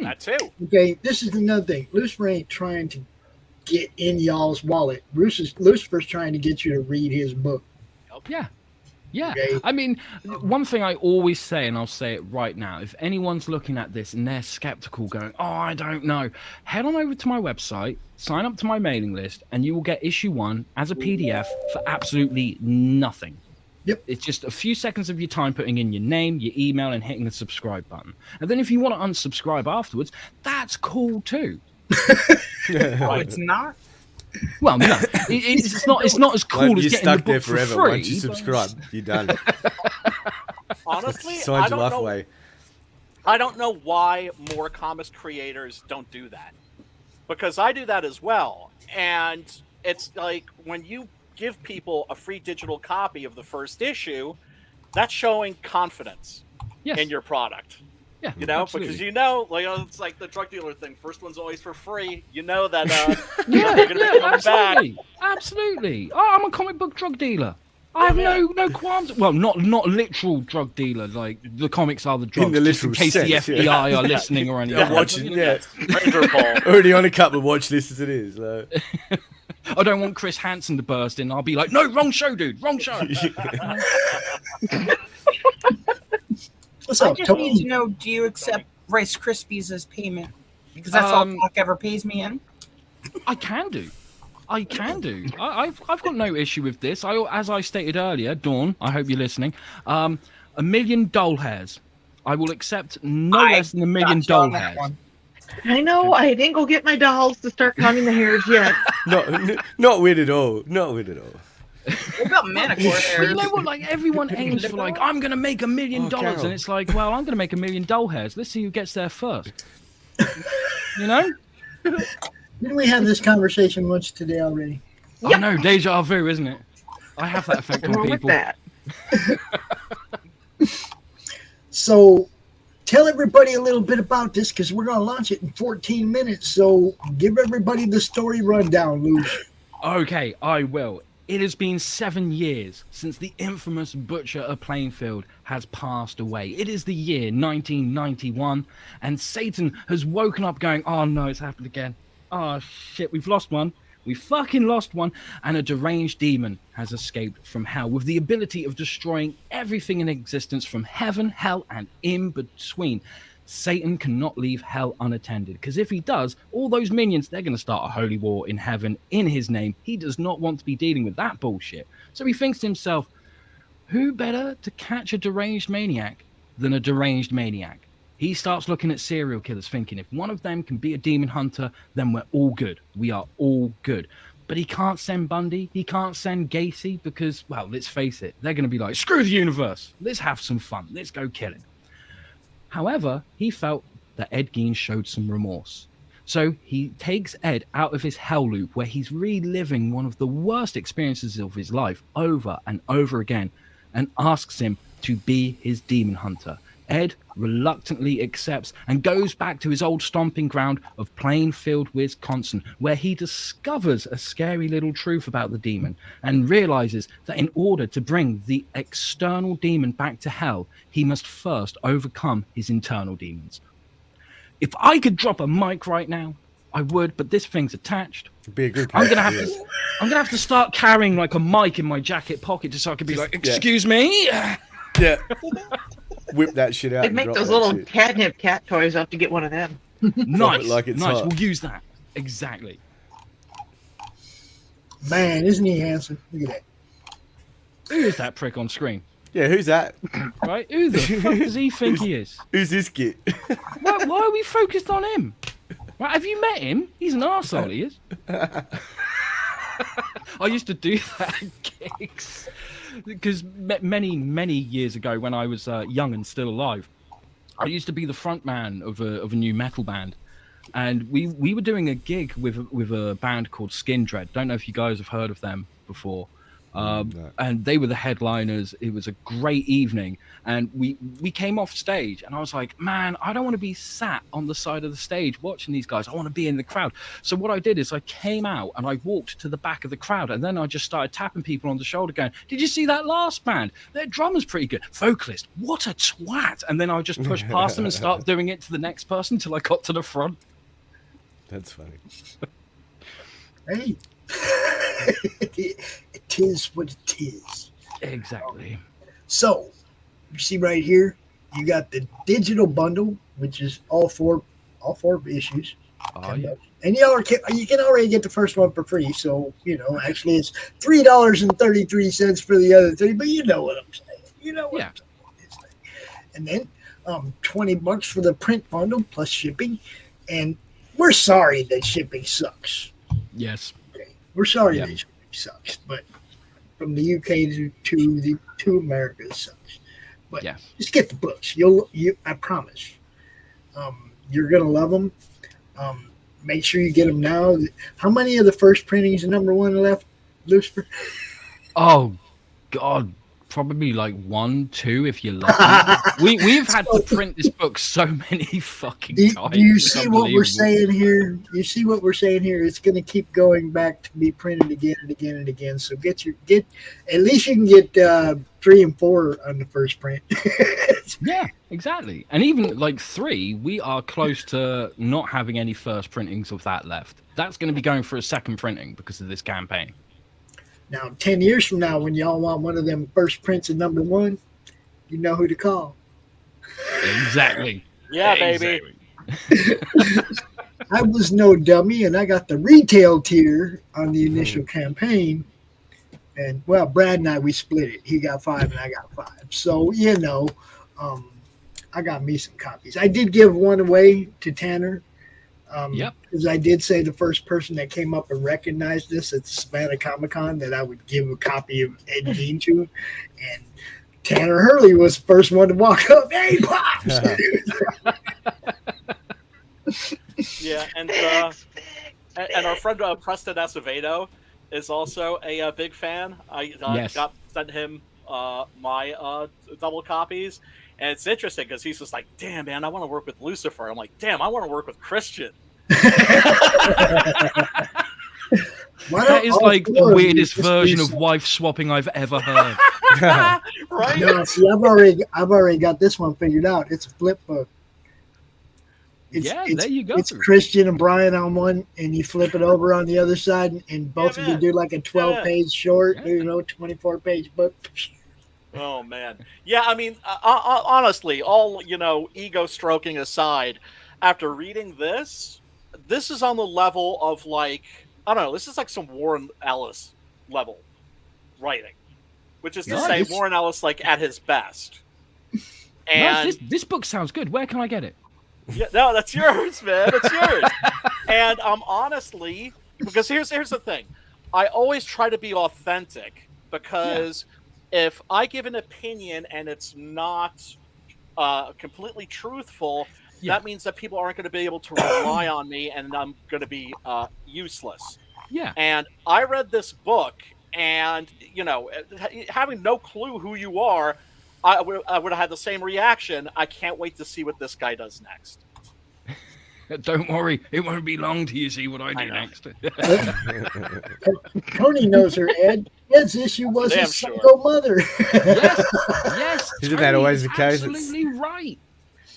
That too. Okay, this is another thing. Lucifer ain't trying to get in y'all's wallet. Lucifer's trying to get you to read his book. Yeah. Okay. I mean, one thing I always say, and I'll say it right now, if anyone's looking at this and they're skeptical going, oh, I don't know, head on over to my website, sign up to my mailing list, and you will get issue 1 as a PDF for absolutely nothing. Yep. It's just a few seconds of your time putting in your name, your email, and hitting the subscribe button. And then if you want to unsubscribe afterwards, that's cool too. Oh, it's not? Well, no, it's not as cool as getting the book for forever. free. Once you subscribe, you're done. Honestly, Signs your life away. I don't know why more comics creators don't do that. because I do that as well. And it's like when you give people a free digital copy of the first issue, that's showing confidence in your product. Yeah, you know, absolutely. because you know, like it's like the drug dealer thing. First one's always for free. You know that they're going to be coming back. Absolutely. Oh, I'm a comic book drug dealer. I have no qualms. Well, not literal drug dealer. Like the comics are the drugs. In the literal in case sense, the FBI are listening or anything. Watching, already on a couple of watch lists as it is. I don't want Chris Hansen to burst in. I'll be like, no, wrong show, dude, wrong show. What's I up, just Tony? need to know, do you accept Rice Krispies as payment? Because that's all Doc ever pays me in. I can do. I've got no issue with this. As I stated earlier, Dawn, I hope you're listening. 1 million doll hairs. I will accept no less than 1 million doll hairs. I know. I didn't go get my dolls to start counting the hairs yet. Not weird at all. Not weird at all. What about MANTICORE hairs? Well, you know what? Like everyone aims for, like, I'm gonna make $1 million, and it's like, well, I'm gonna make 1 million doll hairs. Let's see who gets there first. You know? Didn't we have this conversation once today already? I know, deja vu, isn't it? I have that effect on people. So, tell everybody a little bit about this because we're going to launch it in 14 minutes. So, give everybody the story rundown, Luke. Okay, I will. It has been 7 years since the infamous Butcher of Plainfield has passed away. It is the year 1991, and Satan has woken up going, oh no, it's happened again. Oh shit, we've lost one. We fucking lost one. And a deranged demon has escaped from hell with the ability of destroying everything in existence from heaven, hell, and in between. Satan cannot leave hell unattended, because if he does, all those minions, they're going to start a holy war in heaven in his name. He does not want to be dealing with that bullshit. So he thinks to himself, who better to catch a deranged maniac than a deranged maniac? He starts looking at serial killers, thinking if one of them can be a demon hunter, then we're all good. We are all good. But he can't send Bundy. He can't send Gacy because, well, let's face it, they're going to be like, screw the universe. Let's have some fun. Let's go kill him. However, he felt that Ed Gein showed some remorse. So he takes Ed out of his hell loop where he's reliving one of the worst experiences of his life over and over again and asks him to be his demon hunter. Ed reluctantly accepts and goes back to his old stomping ground of Plainfield, Wisconsin, where he discovers a scary little truth about the demon and realizes that in order to bring the external demon back to hell, he must first overcome his internal demons. If I could drop a mic right now, I would, but this thing's attached. Be a good I'm gonna have to start carrying like a mic in my jacket pocket just so I could be like, excuse me. Yeah. Whip that shit out. They'd make those little catnip cat toys. I'll have to get one of them. Nice. Like it's nice. hot. We'll use that. Exactly. Man, isn't he handsome? Look at that. Who is that prick on screen? Yeah, who's that? Right? Who the fuck does he think he is? Who's this kid? Why are we focused on him? Right, have you met him? He's an arsehole, he is. I used to do that at gigs. Because many years ago, when I was young and still alive, I used to be the front man of a new metal band, and we were doing a gig with a band called Skin Dread. Don't know if you guys have heard of them before. No. And they were the headliners. It was a great evening, and we came off stage, and I was like, man, I don't want to be sat on the side of the stage watching these guys. I want to be in the crowd. So what I did is I came out and I walked to the back of the crowd, and then I just started tapping people on the shoulder going, did you see that last band? Their drummer's pretty good. Vocalist, what a twat. And then I would just push past them and start doing it to the next person till I got to the front. That's funny. Hey. It is what it is. Exactly. So, you see right here, you got the digital bundle, which is all four issues. Oh, yeah. And you can already get the first one for free. So, actually it's $3.33 for the other three, but you know what I'm saying. You know what I'm saying. And then $20 for the print bundle plus shipping. And we're sorry that shipping sucks. Yes. We're sorry that shipping sucks, but from the UK to America it sucks. But just get the books. I promise. You're gonna love them. make sure you get them now. How many of the first printings of #1 left, Lucifer? Oh, God. Probably like 1, 2 if you're lucky. We've had to print this book so many fucking times. Do you see what we're saying here? You see what we're saying here? It's going to keep going back to be printed again and again and again. So get at least you can get 3 and 4 on the first print. Yeah, exactly. And even like 3, we are close to not having any first printings of that left. That's going to be going for a second printing because of this campaign. Now, 10 years from now, when y'all want one of them first prints of #1, you know who to call. Exactly. Yeah, baby. I was no dummy, and I got the retail tier on the initial campaign. And, well, Brad and I, we split it. He got 5 and I got 5. So, I got me some copies. I did give one away to Tanner. Because I did say the first person that came up and recognized this at the Savannah Comic-Con that I would give a copy of Ed Gein to. And Tanner Hurley was the first one to walk up. Hey, Pops! Yeah, and our friend Preston Acevedo is also a big fan. I got sent him my double copies. And it's interesting because he's just like, damn, man, I want to work with Lucifer. I'm like, damn, I want to work with Christian. That is like the weirdest version of wife swapping I've ever heard. Right? No, see, I've already got this one figured out. It's a flip book. There you go. It's Christian and Brian on one, and you flip it over on the other side, and both of you do like a 12-page short, 24-page book. Oh, man. Yeah, I mean, honestly, all, ego stroking aside, after reading this is on the level of, like, I don't know, this is like some Warren Ellis level writing, which is to say Warren Ellis, like, at his best. And this book sounds good. Where can I get it? Yeah, no, that's yours, man. That's yours. And honestly, because here's the thing. I always try to be authentic because if I give an opinion and it's not completely truthful, that means that people aren't going to be able to rely on me, and I'm going to be useless. Yeah. And I read this book, and having no clue who you are, I would have had the same reaction. I can't wait to see what this guy does next. Don't worry, it won't be long till you see what I do next. Tony knows her, Ed. Ed's issue was his single mother. Yes. Isn't that always the case? Absolutely right.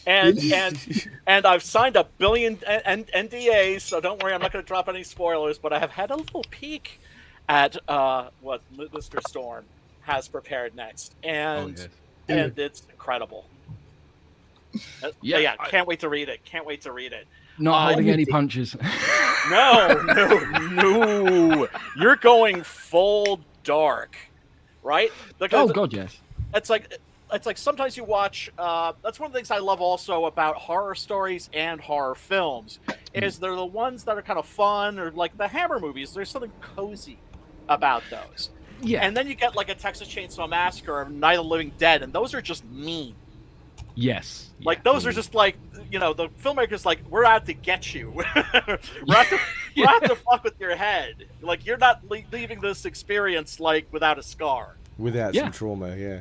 And I've signed a billion NDAs, so don't worry, I'm not going to drop any spoilers. But I have had a little peek at what Mr. Storm has prepared next, and it's incredible. Can't wait to read it. Can't wait to read it. Not holding any punches. No. You're going full dark, right? Oh God, yes. It's like sometimes you watch. That's one of the things I love also about horror stories and horror films is they're the ones that are kind of fun, or like the Hammer movies. There's something cozy about those. Yeah. And then you get like a Texas Chainsaw Massacre or Night of the Living Dead, and those are just mean. Yes. Like those are just like, the filmmaker's like, we're out to get you. we're out to fuck with your head. Like you're not leaving this experience like without a scar. Without some trauma, yeah.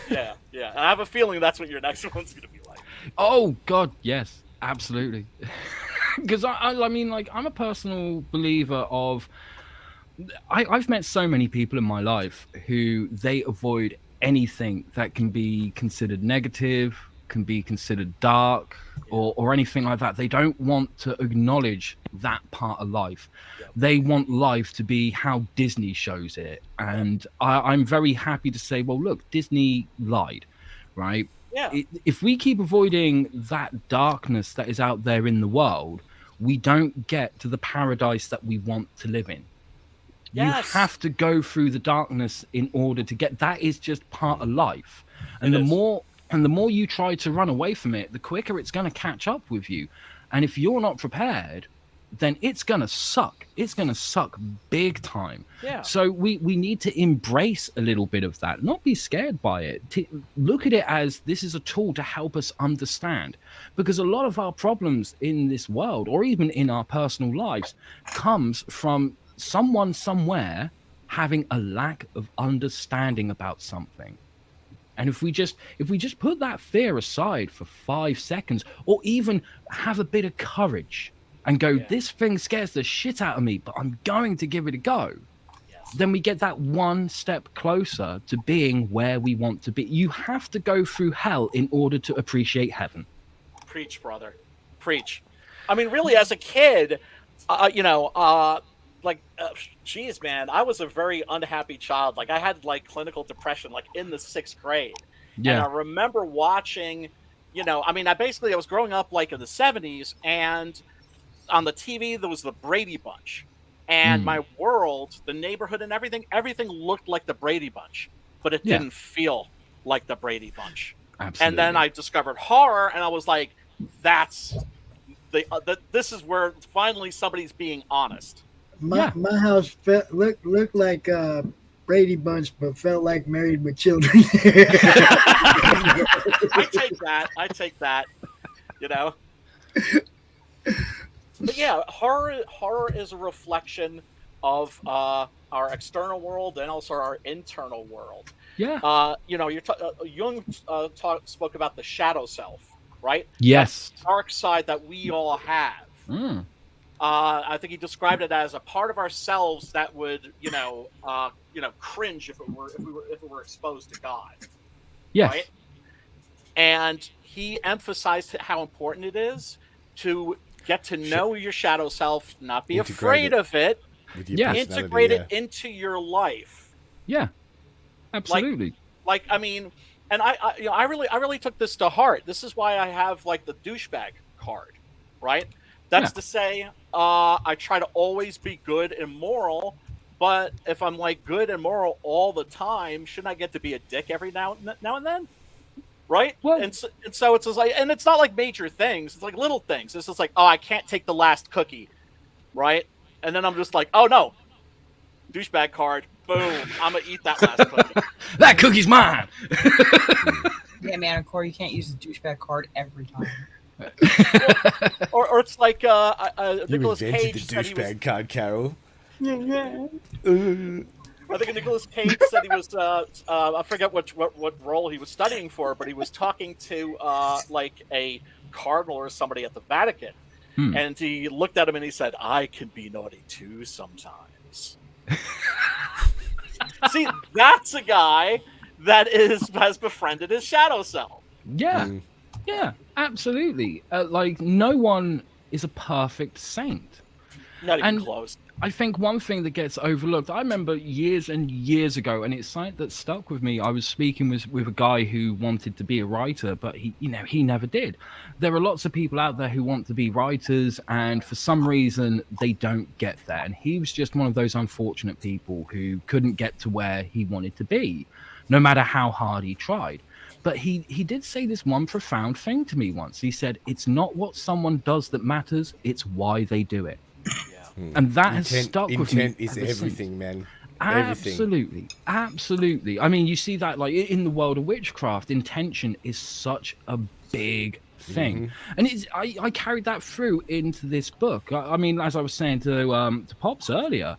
Yeah. And I have a feeling that's what your next one's going to be like. Oh God, yes, absolutely. Because I mean, like, I'm a personal believer of. I've met so many people in my life who they avoid anything that can be considered negative, can be considered dark, or anything like that. They don't want to acknowledge that part of life. They want life to be how Disney shows it. And I'm very happy to say, well, look, Disney lied, right? Yeah. If we keep avoiding that darkness that is out there in the world, we don't get to the paradise that we want to live in. You have to go through the darkness in order to get. That is just part of life. And the more you try to run away from it, the quicker it's going to catch up with you. And if you're not prepared, then it's gonna suck. It's gonna suck big time. Yeah. So we need to embrace a little bit of that, not be scared by it. Look at it as this is a tool to help us understand, because a lot of our problems in this world, or even in our personal lives, comes from someone somewhere having a lack of understanding about something. And if we just put that fear aside for 5 seconds, or even have a bit of courage and go, this thing scares the shit out of me, but I'm going to give it a go, then we get that one step closer to being where we want to be. You have to go through hell in order to appreciate heaven. Preach, brother. Preach. I mean, really, as a kid, geez, man, I was a very unhappy child. Like, I had like clinical depression, like in the 6th grade. Yeah. And I remember watching, I was growing up like in the 70s, and on the TV there was the Brady Bunch, and my world, the neighborhood, and everything looked like the Brady Bunch, but it didn't feel like the Brady Bunch. Absolutely. And then I discovered horror, and I was like, this is where finally somebody's being honest. My house looked like Brady Bunch, but felt like Married with Children. I take that. But yeah, horror is a reflection of our external world and also our internal world. Yeah. Jung spoke about the shadow self, right? Yes. That dark side that we all have. I think he described it as a part of ourselves that would, cringe if it were exposed to God. Yes. Right? And he emphasized how important it is to get to know your shadow self, not be afraid of it. Integrate it into your life. Yeah. Absolutely. And I really took this to heart. This is why I have like the douchebag card, right? That's to say, I try to always be good and moral, but if I'm like good and moral all the time, shouldn't I get to be a dick every now and then? Right? Well, and so it's just like, and it's not like major things. It's like little things. It's just like, oh, I can't take the last cookie, right? And then I'm just like, oh no, douchebag card. Boom! I'm gonna eat that last cookie. That cookie's mine. Yeah, MANTICORE, you can't use the douchebag card every time. or it's like You Nicolas invented Cage the said he was. douchebag card, Carol. I think Nicolas Cage said he was. I forget what role he was studying for, but he was talking to like a cardinal or somebody at the Vatican, and he looked at him and he said, "I can be naughty too sometimes." See, that's a guy that has befriended his shadow self. Yeah, yeah, absolutely. Like, no one is a perfect saint. Not even close. I think one thing that gets overlooked, I remember years and years ago, and it's something that stuck with me. I was speaking with a guy who wanted to be a writer, but he never did. There are lots of people out there who want to be writers, and for some reason they don't get there. And he was just one of those unfortunate people who couldn't get to where he wanted to be, no matter how hard he tried. But he did say this one profound thing to me once. He said, "It's not what someone does that matters, it's why they do it." And that has stuck with me. Intent is everything, man. Absolutely. Absolutely. I mean, you see that like in the world of witchcraft, intention is such a big thing. And I carried that through into this book. I mean, as I was saying to Pops earlier,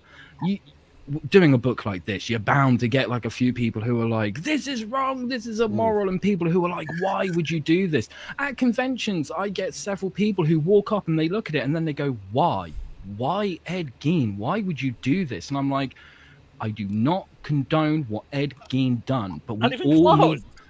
doing a book like this, you're bound to get like a few people who are like, this is wrong, this is immoral, and people who are like, why would you do this? At conventions, I get several people who walk up and they look at it and then they go, why? Why Ed Gein? Why would you do this? And I'm like, I do not condone what Ed Gein done, but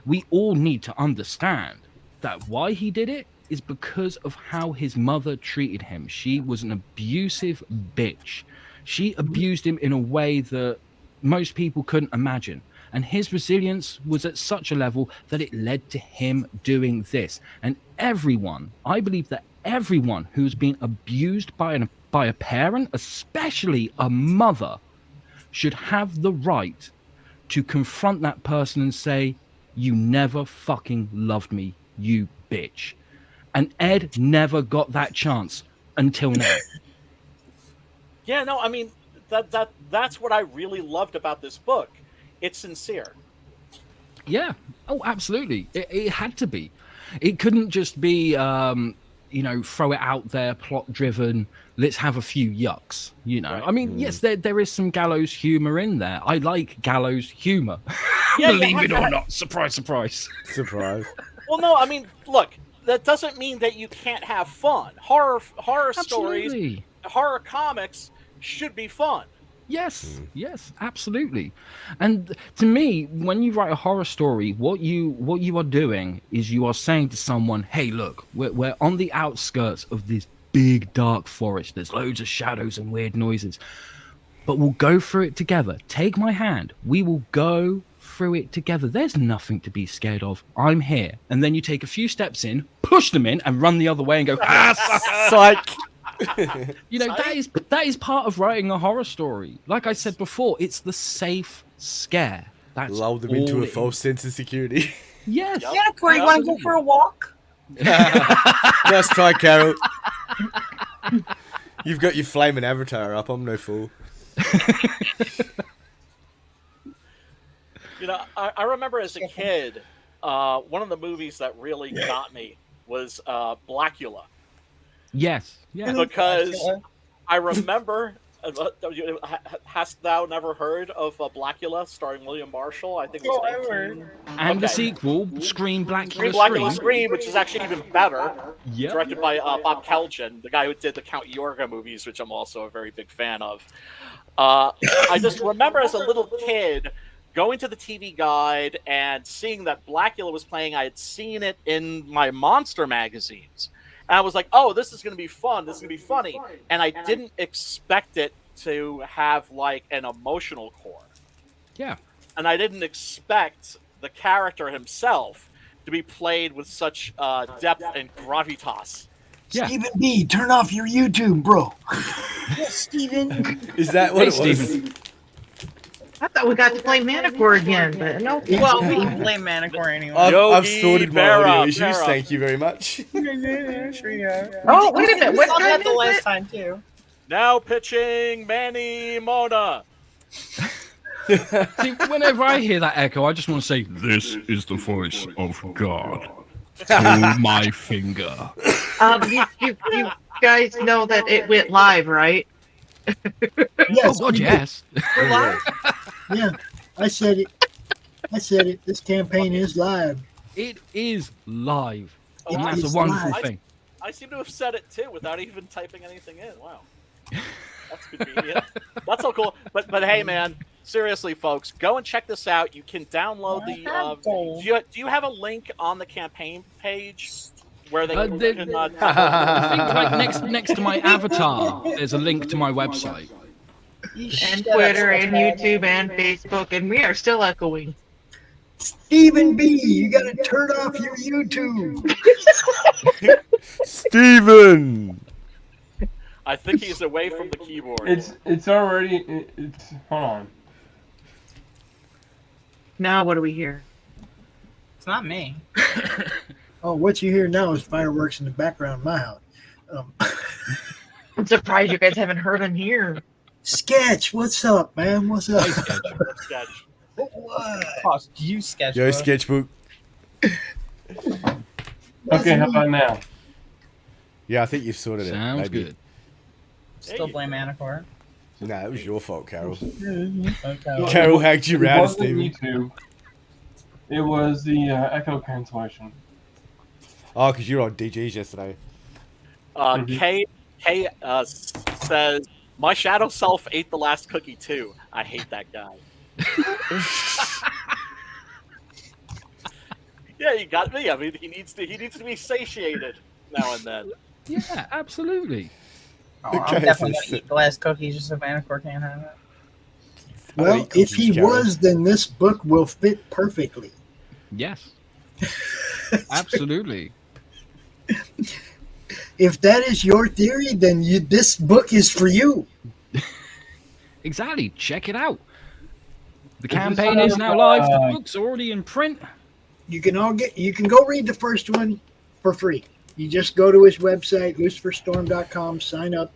we all need to understand that why he did it is because of how his mother treated him. She was an abusive bitch. She abused him in a way that most people couldn't imagine. And his resilience was at such a level that it led to him doing this. And everyone, I believe that everyone who's been abused by a parent, especially a mother, should have the right to confront that person and say, you never fucking loved me, you bitch. And Ed never got that chance until now. Yeah, no, I mean that's what I really loved about this book. It's sincere. Yeah. Oh, absolutely. It had to be. It couldn't just be, throw it out there, plot driven. Let's have a few yucks. Right. I mean, yes, there is some gallows humor in there. I like gallows humor. Yeah, Believe it or not. Surprise, surprise. Surprise. Well, no, I mean, look, that doesn't mean that you can't have fun. Horror stories, Absolutely. horror comics should be fun. Yes, yes, absolutely. And to me, when you write a horror story, what you are doing is you are saying to someone, "Hey, look, we're on the outskirts of this big dark forest. There's loads of shadows and weird noises, but we'll go through it together. Take my hand. We will go through it together. There's nothing to be scared of. I'm here." And then you take a few steps in, push them in, and run the other way and go, "Ah, Psych. that is part of writing a horror story. Like I said before, it's the safe scare. That's Lull them all into a it false sense of security. Yes. Yep. Yeah, Corey, you want to go for a walk? Nice try, Carol. You've got your flaming avatar up. I'm no fool. I remember as a kid, one of the movies that really got me was Blackula. Yes. Yeah. Because I remember, hast thou never heard of Blackula starring William Marshall? I think it was And the Okay. sequel, Scream Blackula Blackula Scream. Scream, which is actually even better. Yep. Directed by Bob Kelgen, the guy who did the Count Yorga movies, which I'm also a very big fan of. I just remember as a little kid going to the TV Guide and seeing that Blackula was playing. I had seen it in my monster magazines. And I was like, oh, this is going to be fun. This is going to be funny. And I didn't expect it to have like an emotional core. Yeah. And I didn't expect the character himself to be played with such depth and gravitas. Yeah. Stephen B, turn off your YouTube, bro. Yes, Steven. Is that what Hey, it was? Stephen. I thought we got to play Manticore again, but no. Well, we can blame Manticore anyway. I've Yogi sorted my Berra, audio issues. Berra. Thank you very much. Oh, wait a minute. We What saw time that the is last it? time, too. Now pitching Manny Mona. See, whenever I hear that echo, I just want to say, "This is the voice of God. Hold my finger." You guys know that it went live, right? Yes, Oh, God, yes. We're live? yeah. I said it. This campaign is live. It is live. Oh, And that's it's a wonderful live. thing. I seem to have said it too without even typing anything in. Wow. That's convenient. That's so cool. But hey, man, seriously, folks, go and check this out. You can download the. Do you have a link on the campaign page where they can? I think like next to my avatar, there's a link to my website. And Twitter and YouTube and Facebook, and we are still echoing. Stephen B, you gotta turn off your YouTube. Steven! I think he's away from the keyboard. It's already it's hold on. Now what do we hear? It's not me. Oh, what you hear now is fireworks in the background of my house. I'm surprised you guys haven't heard him here. Sketch, what's up, man? What's up? Sketch. What? Cost you sketch. Yo, sketchbook. Okay, how about now? Yeah, I think you've sorted it. Sounds maybe. good. Still blame Manticore. Nah, it was your fault, Carol. Okay. Carol hacked you It round, wasn't Steven. YouTube. It was the echo cancellation. Oh, because you were on DGs yesterday. K says, "My shadow self ate the last cookie too. I hate that guy." Yeah, you got me. I mean, he needs to be satiated now and then. Yeah, absolutely. Oh, I'm Okay, definitely so- gonna eat the last cookie just so Manticore can't have it. Well, eat if he cookies, Carol. was, then this book will fit perfectly. Yes. Absolutely. If that is your theory, then this book is for you. Exactly. Check it out. The Is this campaign is now live. The book's already in print. You can go read the first one for free. You just go to his website, luciferstorm.com, sign up,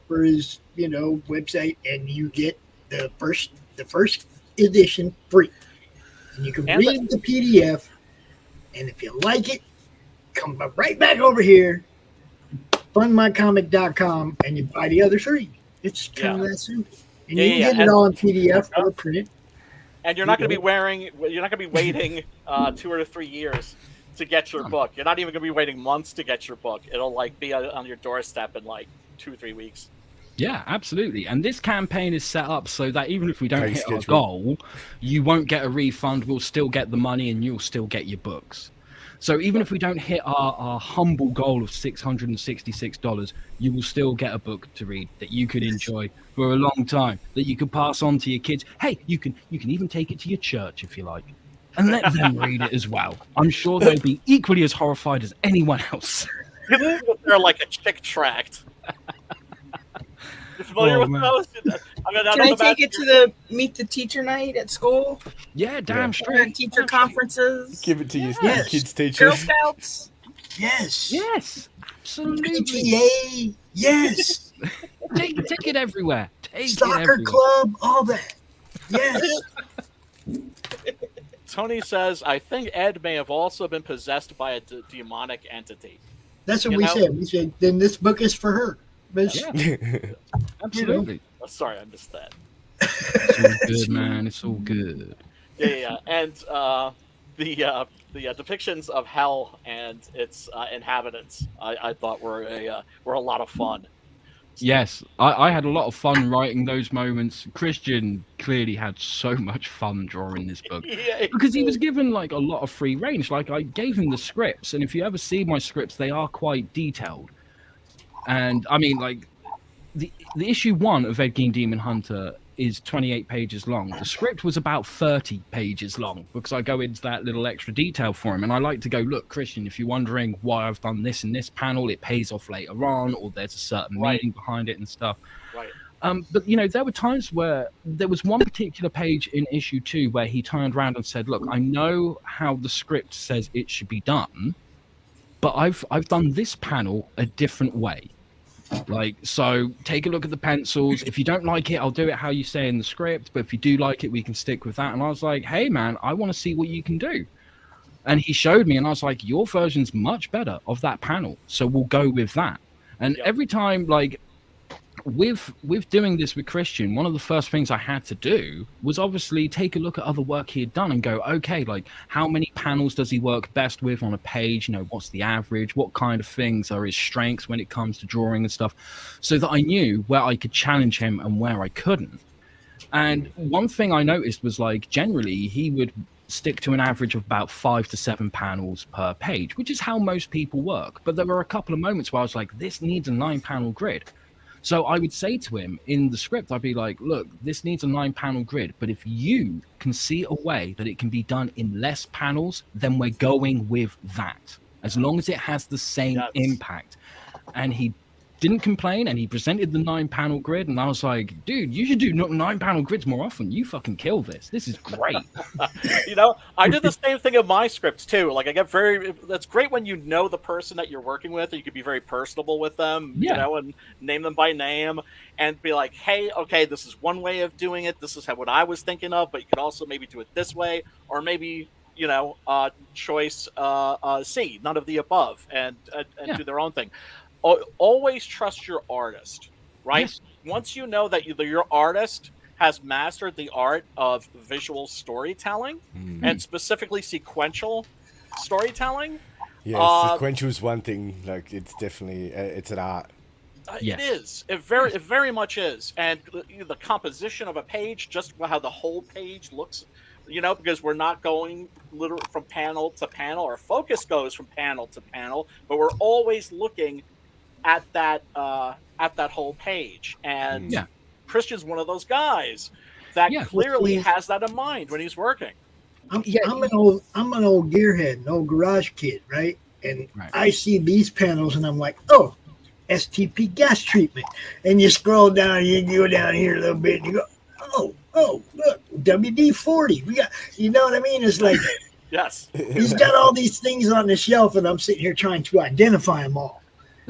for his, website, and you get the first edition free. And you can read the PDF, and if you like it, come right back over here, fundmycomic.com, and you buy the other three. It's kind of that simple. And you can get it all in PDF or print. And you're not going to be waiting 2 or 3 years to get your book. You're not even going to be waiting months to get your book. It'll be on your doorstep in 2 or 3 weeks. Yeah, absolutely. And this campaign is set up so that even if we don't hit our goal, you won't get a refund. We'll still get the money and you'll still get your books. So even if we don't hit our humble goal of $666, you will still get a book to read that you could enjoy for a long time, that you could pass on to your kids. Hey, you can even take it to your church if you like, and let them read it as well. I'm sure they'll be equally as horrified as anyone else. They're like a chick tract. You familiar with those? Can I take it to the meet the teacher night at school? Yeah, damn straight. Teacher conferences. Give it to your kids' teachers. Girl Scouts. Yes, absolutely. PTA. Yes. Take it everywhere. Soccer club, all that. Yes. Tony says, I think Ed may have also been possessed by a demonic entity. That's what we said. We said, then this book is for her. Absolutely. Oh, sorry, I missed that. It's all good, man. It's all good. Yeah. And the depictions of hell and its inhabitants, I thought were a lot of fun. Yes, I had a lot of fun writing those moments. Christian clearly had so much fun drawing this book because he was given a lot of free range. I gave him the scripts, and if you ever see my scripts, they are quite detailed. And I mean, the issue 1 of Ed Gein Demon Hunter is 28 pages long. The script was about 30 pages long because I go into that little extra detail for him. And I like to go, look, Christian, if you're wondering why I've done this in this panel, it pays off later on, or there's a certain meaning behind it and stuff. Right. But, there were times where there was one particular page in issue 2 where he turned around and said, look, I know how the script says it should be done, but I've done this panel a different way. So take a look at the pencils. If you don't like it, I'll do it how you say in the script. But if you do like it, we can stick with that. And I was like, hey, man, I want to see what you can do. And he showed me, and I was like, your version's much better of that panel. So we'll go with that. And every time, with doing this with Christian, one of the first things I had to do was obviously take a look at other work he had done and go, okay, how many panels does he work best with on a page? What's the average? What kind of things are his strengths when it comes to drawing and stuff? So that I knew where I could challenge him and where I couldn't. And one thing I noticed was generally he would stick to an average of about 5 to 7 panels per page, which is how most people work. But there were a couple of moments where I was like, this needs a 9-panel grid. So I would say to him in the script, I'd be like, look, this needs a 9-panel grid, but if you can see a way that it can be done in less panels, then we're going with that, as long as it has the same impact. And he didn't complain, and he presented the 9-panel grid, and I was like, dude, you should do 9-panel grids more often. You fucking kill this. This is great. I did the same thing in my scripts too. That's great when you know the person that you're working with, and you can be very personable with them, and name them by name, and be like, hey, okay, this is one way of doing it. This is what I was thinking of, but you could also maybe do it this way, or maybe choice C, none of the above, and do their own thing. Always trust your artist, right? Yes. Once you know that your artist has mastered the art of visual storytelling and specifically sequential storytelling. Yeah, sequential is one thing. It's definitely it's an art. It is. It very much is. And the composition of a page, just how the whole page looks, because we're not going literally from panel to panel. Our focus goes from panel to panel, but we're always looking at that whole page. And Christian's one of those guys that clearly has that in mind when he's working. I'm an old gearhead, an old garage kid, right? And I see these panels and I'm like, oh, STP gas treatment. And you scroll down, you go down here a little bit, and you go, oh, look, WD-40. We got, you know what I mean? It's like, yes, he's got all these things on the shelf, and I'm sitting here trying to identify them all.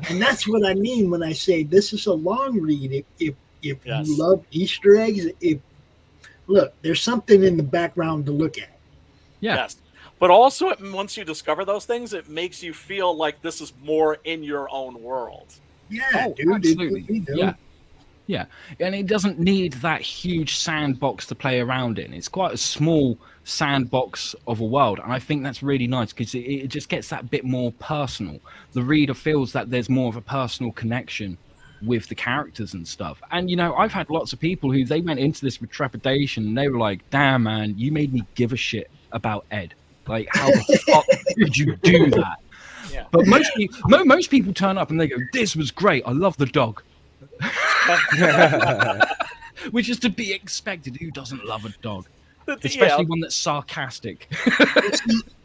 And that's what I mean when I say this is a long read. If Yes. you love Easter eggs, look, there's something in the background to look at. Yeah. Yes. But also, once you discover those things, it makes you feel like this is more in your own world. Yeah, Oh, dude. absolutely. Yeah. And it doesn't need that huge sandbox to play around in. It's quite a small sandbox of a world. And I think that's really nice because it just gets that bit more personal. The reader feels that there's more of a personal connection with the characters and stuff. And, you know, I've had lots of people who they went into this with trepidation and they were like, damn, man, you made me give a shit about Ed. Like, how the fuck did you do that? Yeah. But most people turn up and they go, this was great. I love the dog. Which is to be expected. Who doesn't love a dog? Especially one that's sarcastic.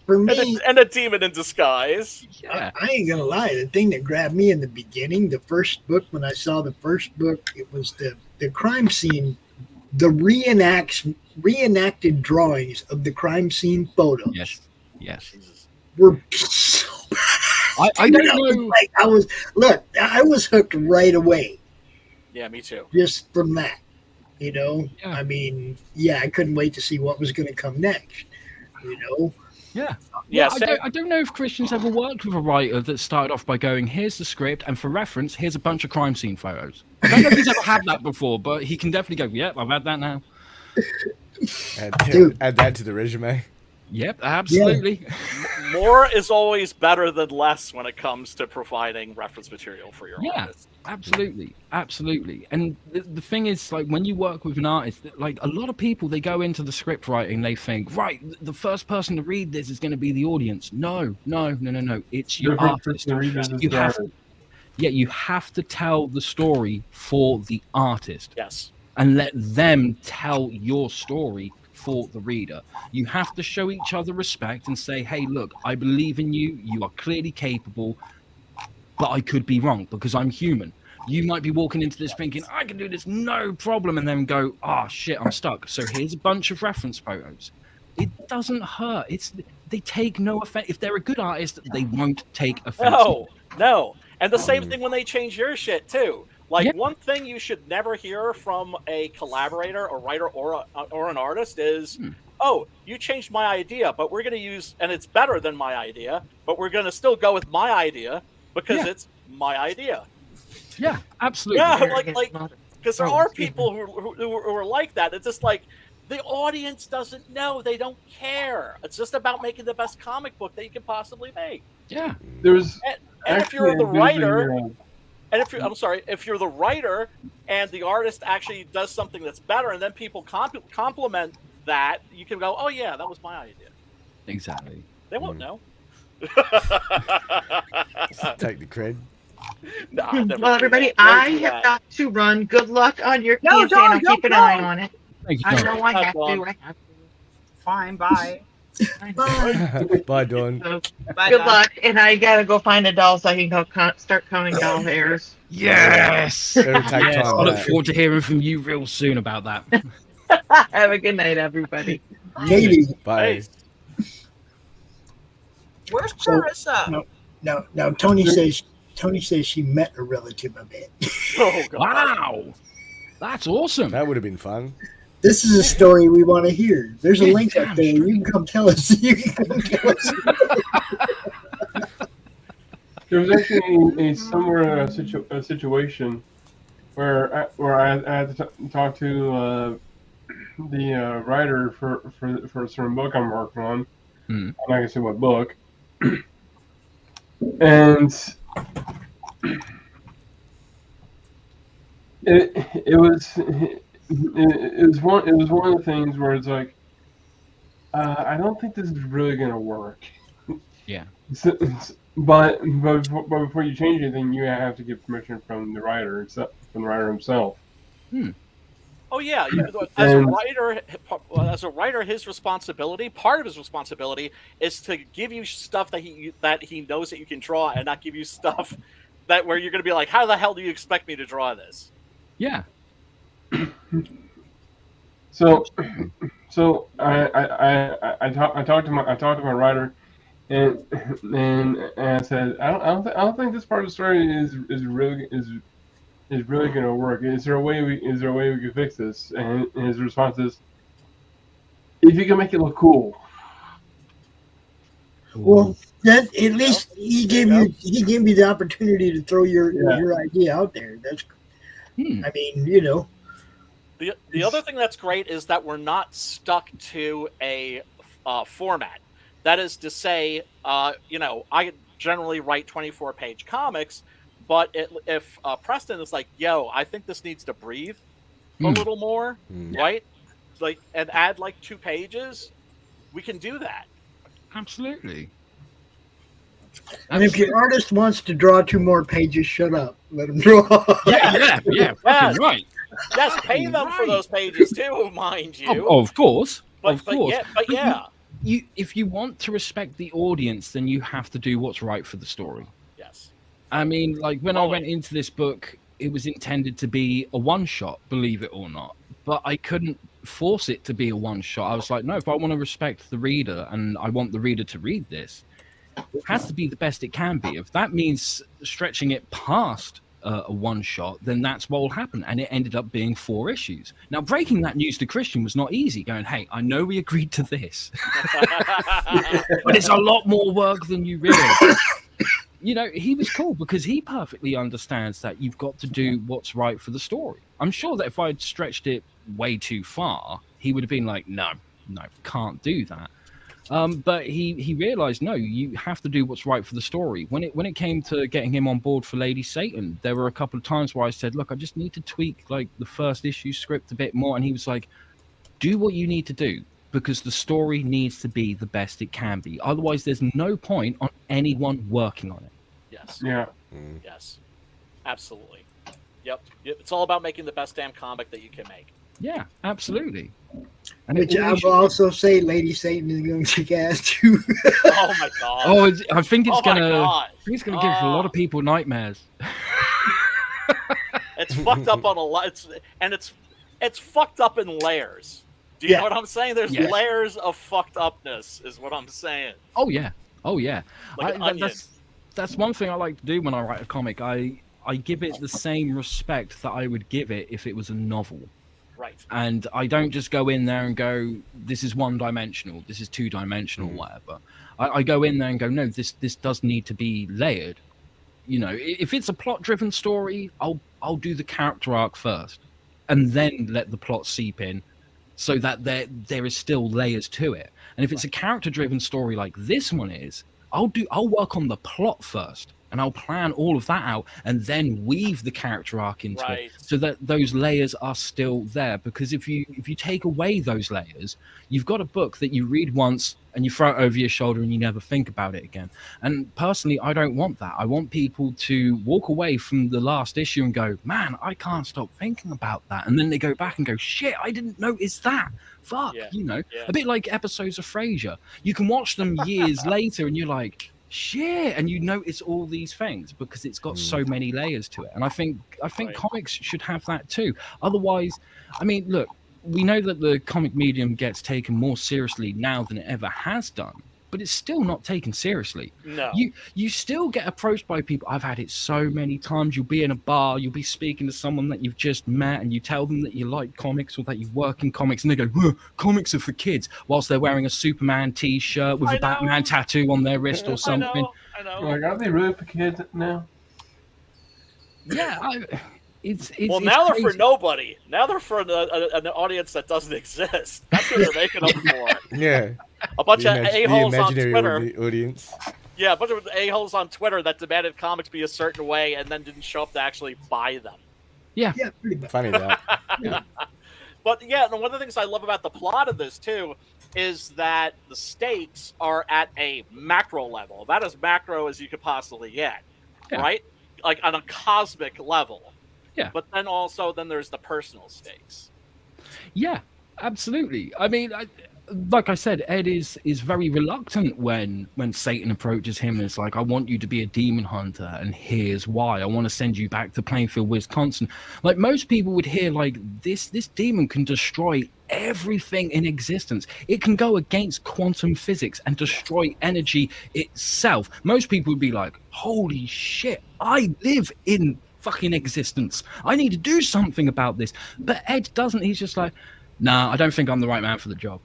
For me, and a demon in disguise. Yeah. I ain't gonna lie. The thing that grabbed me in the beginning, the first book, when I saw the first book, it was the crime scene, the reenacted drawings of the crime scene photos. Yes. Were so bad. I don't know. I was hooked right away. Yeah, me too. Just from that, you know. Yeah. I mean, I couldn't wait to see what was going to come next. You know. Yeah. I don't know if Christian's ever worked with a writer that started off by going, here's the script, and for reference, here's a bunch of crime scene photos. I don't know if he's ever had that before, but he can definitely go, yep, I've had that now. Add that to the resume. Yep, absolutely. Yeah. More is always better than less when it comes to providing reference material for your artist. Absolutely. And the thing is, like, when you work with an artist, like, a lot of people, they go into the script writing, they think, right, the first person to read this is going to be the audience. No. It's your artist. You have to tell the story for the artist. Yes. And let them tell your story for the reader. You have to show each other respect and say, hey, look, I believe in you. You are clearly capable, but I could be wrong because I'm human. You might be walking into this thinking, I can do this, no problem, and then go, oh, shit, I'm stuck. So here's a bunch of reference photos. It doesn't hurt. They take no offense. If they're a good artist, they won't take offense. No. And the same thing when they change your shit, too. Like, one thing you should never hear from a collaborator, a writer, or an artist is, oh, you changed my idea, but we're going to use, and it's better than my idea, but we're going to still go with my idea because it's my idea. Yeah, absolutely. Yeah, because there are people who are like that. It's just like, the audience doesn't know. They don't care. It's just about making the best comic book that you can possibly make. Yeah. And if you're the writer... And if you're the writer and the artist actually does something that's better, and then people compliment that, you can go, "Oh yeah, that was my idea." Exactly. They won't know. Take the cred. Well, everybody, I have got to run. Good luck on your campaign. I'll keep an eye on it. I know I have to. Fine, bye. Bye, Dawn. Good luck, and I gotta go find a doll so I can start counting doll hairs. Yes. It'll take time. I look forward to hearing from you real soon about that. Have a good night, everybody. Katie. Bye. Where's Carissa? No. Tony says she met a relative of it. Oh, God. Wow. That's awesome. That would have been fun. This is a story we want to hear. There's a link up there. You can come tell us. There was actually a similar situation where I had to talk to the writer for a certain book I'm working on. I'm not gonna say what book. And it was one of the things where it's like, I don't think this is really gonna work. Yeah. But before you change anything, you have to get permission from the writer himself. Oh yeah, as a writer, his responsibility, part of his responsibility, is to give you stuff that he knows that you can draw, and not give you stuff that where you're going to be like, how the hell do you expect me to draw this? Yeah. So I talked to my writer, and I said, I don't think this part of the story is really going to work. Is there a way we can fix this? And his response is, if you can make it look cool. Well, that at least he gave me the opportunity to throw your idea out there. That's, I mean, you know. The other thing that's great is that we're not stuck to a format. That is to say, you know, I generally write 24-page comics, but if Preston is like, yo, I think this needs to breathe a little more, right? Like, and add like 2 pages, we can do that. Absolutely. And if your artist wants to draw 2 more pages, shut up. Let him draw. Yeah. Yes. Right. Yes, pay them for those pages too, mind you. Of course. But yeah. If you want to respect the audience, then you have to do what's right for the story. Yes. I mean, like when I went into this book, it was intended to be a one-shot, believe it or not. But I couldn't force it to be a one-shot. I was like, no, if I want to respect the reader and I want the reader to read this, it has to be the best it can be. If that means stretching it past a one-shot, then that's what will happen. And it ended up being 4 issues. Now, breaking that news to Christian was not easy. Going, hey, I know we agreed to this, but it's a lot more work than you realize. You know, he was cool because he perfectly understands that you've got to do what's right for the story. I'm sure that if I'd stretched it way too far, he would have been like, no, can't do that. But he realized, no, you have to do what's right for the story. When it came to getting him on board for Lady Satan, there were a couple of times where I said, look, I just need to tweak like the first issue script a bit more. And he was like, do what you need to do, because the story needs to be the best it can be. Otherwise, there's no point on anyone working on it. Yes. Yeah. Yes. Absolutely. Yep. It's all about making the best damn comic that you can make. Yeah, absolutely. And Which I will also say Lady Satan is going to kick ass too. Oh my god. Oh, I think it's gonna give a lot of people nightmares. It's fucked up on a lot. It's fucked up in layers. Do you know what I'm saying? There's layers of fucked upness, is what I'm saying. Oh yeah. Like that's one thing I like to do when I write a comic. I give it the same respect that I would give it if it was a novel. Right. And I don't just go in there and go, this is one-dimensional, this is two-dimensional, whatever. I go in there and go, no, this does need to be layered. You know, if it's a plot-driven story, I'll do the character arc first, and then let the plot seep in, so that there is still layers to it. And if it's a character-driven story like this one is, I'll work on the plot first. And I'll plan all of that out and then weave the character arc into it so that those layers are still there. Because if you take away those layers, you've got a book that you read once and you throw it over your shoulder and you never think about it again. And personally, I don't want that. I want people to walk away from the last issue and go, man, I can't stop thinking about that. And then they go back and go, shit, I didn't notice that. Fuck, you know, a bit like episodes of Frasier. You can watch them years later and you're like, shit, and you notice all these things because it's got so many layers to it. And I think comics should have that too. Otherwise, I mean, look, we know that the comic medium gets taken more seriously now than it ever has done, but it's still not taken seriously. No. You still get approached by people. I've had it so many times. You'll be in a bar, you'll be speaking to someone that you've just met, and you tell them that you like comics or that you work in comics, and they go, comics are for kids, whilst they're wearing a Superman t-shirt with a Batman tattoo on their wrist or something. I know. Like, are they really for kids now? Yeah, it's now crazy. they're for nobody. Now they're for an audience that doesn't exist. That's what they're making them for. Yeah. A bunch of a-holes on imaginary Twitter. Audience. Yeah, a bunch of a-holes on Twitter that demanded comics be a certain way and then didn't show up to actually buy them. Yeah, pretty much. Funny that. But yeah, and one of the things I love about the plot of this too is that the stakes are at a macro level, about as macro as you could possibly get, right? Like on a cosmic level. Yeah. But then also, then there's the personal stakes. Yeah, absolutely. I mean, like I said, Ed is very reluctant when Satan approaches him and it's like, I want you to be a demon hunter, and here's why. I want to send you back to Plainfield, Wisconsin. Like, most people would hear, like, this demon can destroy everything in existence. It can go against quantum physics and destroy energy itself. Most people would be like, holy shit, I live in fucking existence. I need to do something about this. But Ed doesn't. He's just like, nah, I don't think I'm the right man for the job.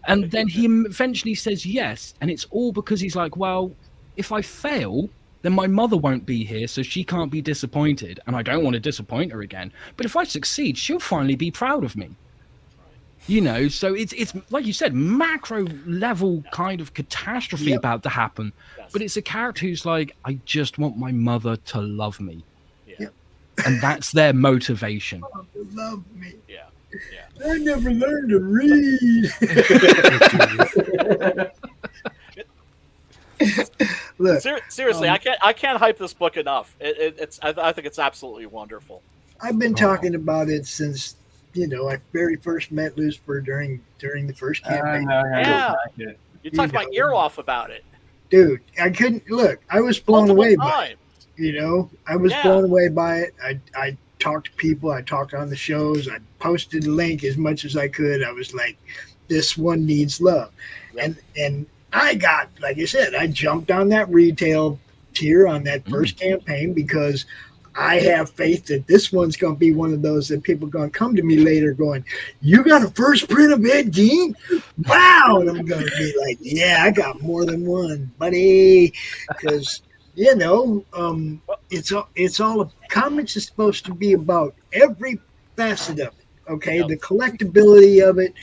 And then he eventually says yes, and it's all because he's like, well, if I fail, then my mother won't be here, so she can't be disappointed, and I don't want to disappoint her again. But if I succeed, she'll finally be proud of me. You know, so it's like you said, macro level kind of catastrophe about to happen. Yes. But it's a character who's like, I just want my mother to love me. Yeah. And that's their motivation. Love me. Yeah. Yeah. I never learned to read. Look, seriously, I can't hype this book enough. I think it's absolutely wonderful. I've been talking about it since, you know, I very first met Lucifer during the first campaign. You talked my ear off about it, dude. I couldn't look. I was blown away by it. You know, I was blown away by it. I talked to people. I talked on the shows. I posted a link as much as I could. I was like, this one needs love. Yep. And I got, like I said, I jumped on that retail tier on that first campaign because I have faith that this one's going to be one of those that people are going to come to me later going, you got a first print of Ed Gein? Wow. And I'm going to be like, yeah, I got more than one, buddy. Because, you know, it's all comics is supposed to be about every facet of it. Okay. Yep. The collectability of it.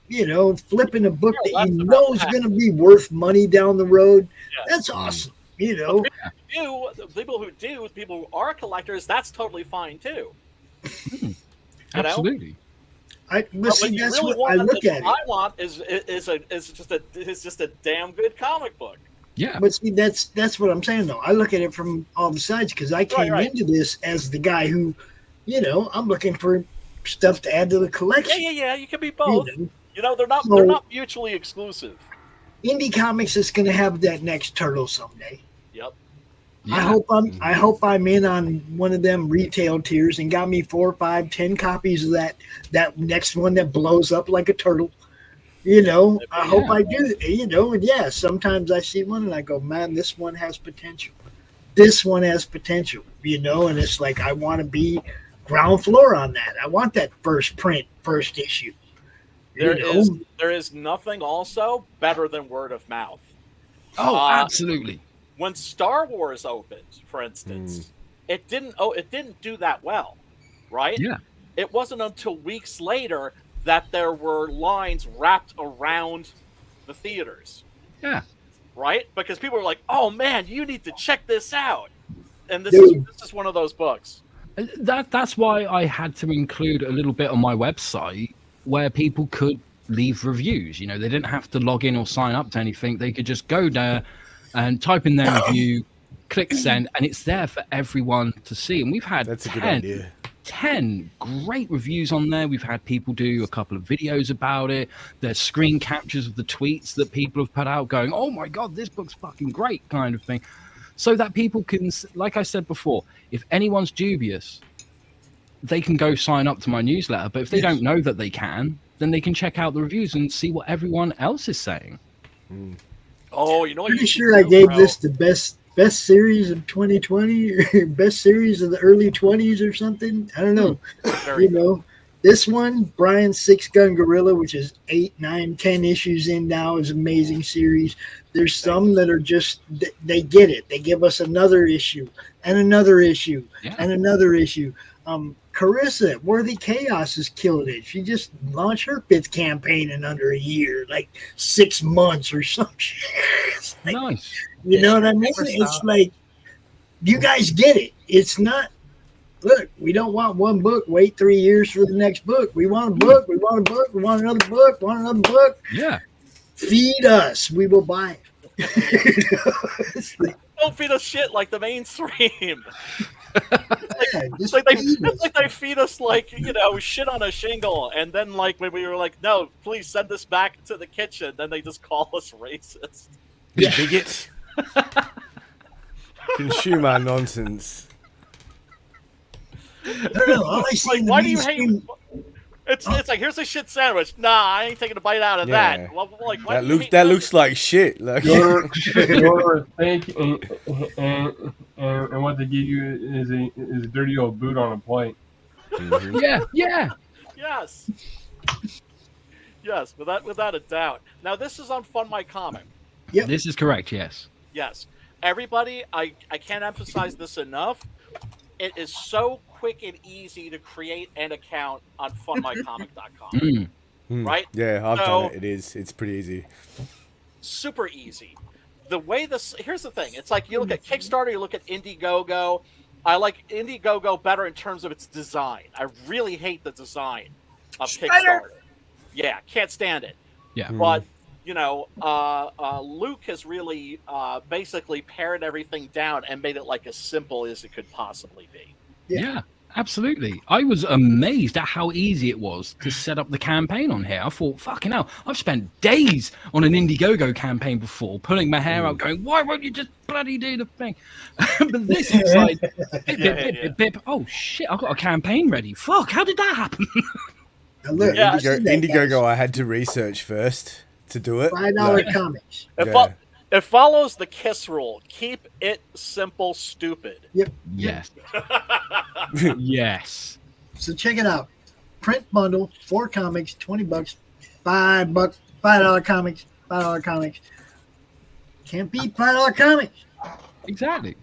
You know, flipping a book that you know is going to be worth money down the road. That's awesome. You know, people who are collectors, that's totally fine too. Absolutely. That's what I look at. What I want is just a damn good comic book. Yeah. But see, that's what I'm saying though. I look at it from all the sides because I came into this as the guy who, you know, I'm looking for stuff to add to the collection. Yeah. You can be both. You know, they're not mutually exclusive. Indie Comics is going to have that next Turtle someday. Yep. Yeah. I hope I'm in on one of them retail tiers and got me 4, 5, 10 copies of that next one that blows up like a turtle. You know, I hope I do. You know, and sometimes I see one and I go, man, this one has potential. This one has potential. You know, and it's like I want to be ground floor on that. I want that first print, first issue. There is nothing also better than word of mouth. Oh, absolutely. When Star Wars opened, for instance, it didn't do that well, right? Yeah. It wasn't until weeks later that there were lines wrapped around the theaters. Yeah. Right? Because people were like, "Oh man, you need to check this out." And this is one of those books. That's why I had to include a little bit on my website where people could leave reviews. You know, they didn't have to log in or sign up to anything. They could just go there and type in their review, click send, and it's there for everyone to see. And we've had 10 great reviews on there. We've had people do a couple of videos about it. There's screen captures of the tweets that people have put out going, oh my God, this book's fucking great kind of thing. So that people can, like I said before, if anyone's dubious, they can go sign up to my newsletter. But if they don't know that they can, then they can check out the reviews and see what everyone else is saying. Oh, you know what? Pretty sure I gave this the best series of 2020 or best series of the early 20s or something. I don't know. You know, this one, Brian's 6-Gun Gorilla, which is 8, 9, 10 issues in now, is an amazing series. There's some that are just, they get it. They give us another issue and another issue and another issue. Carissa, Worthy Chaos has killed it. She just launched her 5th campaign in under a year, like 6 months or some shit. Like, nice. You know what I mean? It's like, you guys get it. It's not, look, we don't want one book, wait 3 years for the next book. We want a book, we want a book, we want another book, want another book. Yeah. Feed us. We will buy it. Don't feed us shit like the mainstream. It's like they feed us like shit on a shingle, and then like when we were like, no, please send this back to the kitchen, then they just call us racist. Bigot. Consumer nonsense. I don't know. All I see Like, in the why do you mainstream- hate? It's like, here's a shit sandwich. Nah, I ain't taking a bite out of that. Well, like, why do you hate That looks like shit. Like Your steak and what they give you is a dirty old boot on a plate. Mhm. Yeah. Yes. Yes, without a doubt. Now, this is on Fun My Comic. Yep. This is correct. Yes. Yes. Everybody, I can't emphasize this enough. It is so quick and easy to create an account on funmycomic.com. Right? Yeah, I've done it. It's pretty easy. Super easy. Here's the thing. It's like you look at Kickstarter, you look at Indiegogo. I like Indiegogo better in terms of its design. I really hate the design of Kickstarter. Yeah, can't stand it. Yeah. But Luke has really basically pared everything down and made it like as simple as it could possibly be. Yeah, absolutely. I was amazed at how easy it was to set up the campaign on here. I thought, fucking hell, I've spent days on an Indiegogo campaign before, pulling my hair out, going, why won't you just bloody do the thing? But this is like, bip. Oh shit, I've got a campaign ready. Fuck, how did that happen? Look, Indiegogo, I had to research first to do it. $5 comics. It follows the KISS rule. Keep it simple, stupid. Yep. Yes. Yes. So check it out. Print bundle, 4 comics, $20, $5 comics, $5 comics. Can't beat $5 comics. Exactly.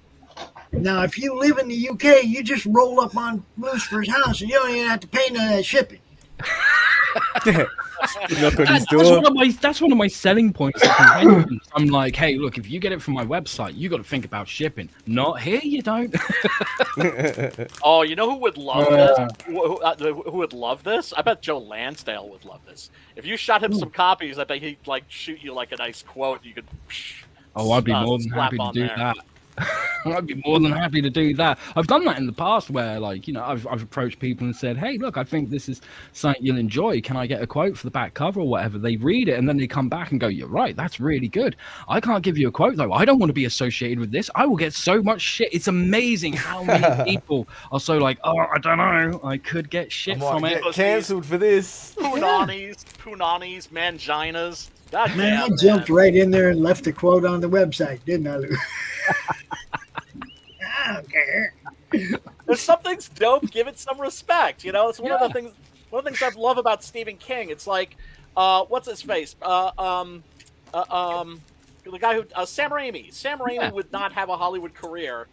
Now, if you live in the UK, you just roll up on Lucifer's house and you don't even have to pay none of that shipping. Knock on his door. That's one of my selling points. I'm like, hey, look, if you get it from my website, you got to think about shipping. Not here, you don't. Oh, you know who would love this? Who would love this? I bet Joe Lansdale would love this. If you shot him some copies, I bet he'd like shoot you like a nice quote. You could. Oh, I'd be more than happy to do that. I'd be more than happy to do that. I've done that in the past where, like, I've approached people and said, hey, look, I think this is something you'll enjoy. Can I get a quote for the back cover or whatever? They read it and then they come back and go, you're right, that's really good. I can't give you a quote, though. I don't want to be associated with this. I will get so much shit. It's amazing how many people are so like, oh, I don't know. I could get shit from it. Cancelled for this. Punanis, manginas. God Man, damn, I jumped right in there and left a quote on the website, didn't I, Lou? I don't care. If something's dope, give it some respect. It's one of the things. One of the things I love about Stephen King. It's like, what's his face? The guy who Sam Raimi. Sam Raimi would not have a Hollywood career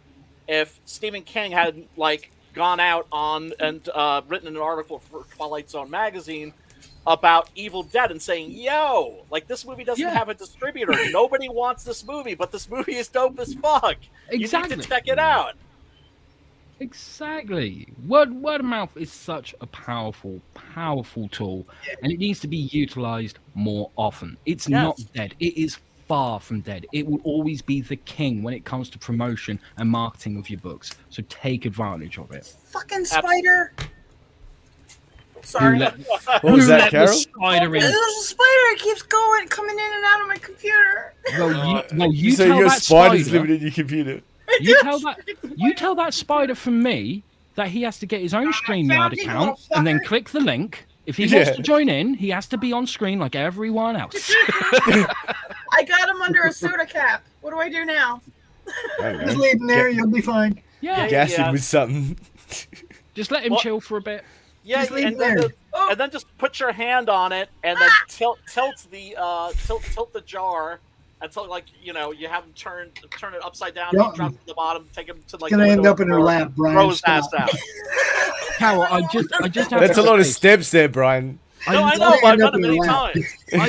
if Stephen King had like gone out on and written an article for Twilight Zone magazine about Evil Dead and saying, yo, like this movie doesn't have a distributor. Nobody wants this movie, but this movie is dope as fuck. Exactly. You need to check it out. Exactly. Word of mouth is such a powerful tool, and it needs to be utilized more often. It's not dead. It is far from dead. It will always be the king when it comes to promotion and marketing of your books. So take advantage of it. Fucking spider. Sorry. What was that, Carol? Spider in. There's a spider. It keeps coming in and out of my computer. You so tell your that spider's spider, living in your computer. You tell that spider from me that he has to get his own StreamYard account and then click the link. If he wants to join in, he has to be on screen like everyone else. I got him under a soda cap. What do I do now? Just leave him there. You'll be fine. Yeah. Gas him with something. Just let him chill for a bit. Yeah, and then just put your hand on it and then tilt the jar until like you have him turn it upside down, and drop it to the bottom, take him to like. Gonna end up in her lap, Brian. Throw his ass out. Carol, I just have That's a lot of steps there, Brian. No, I know. I've done it many times.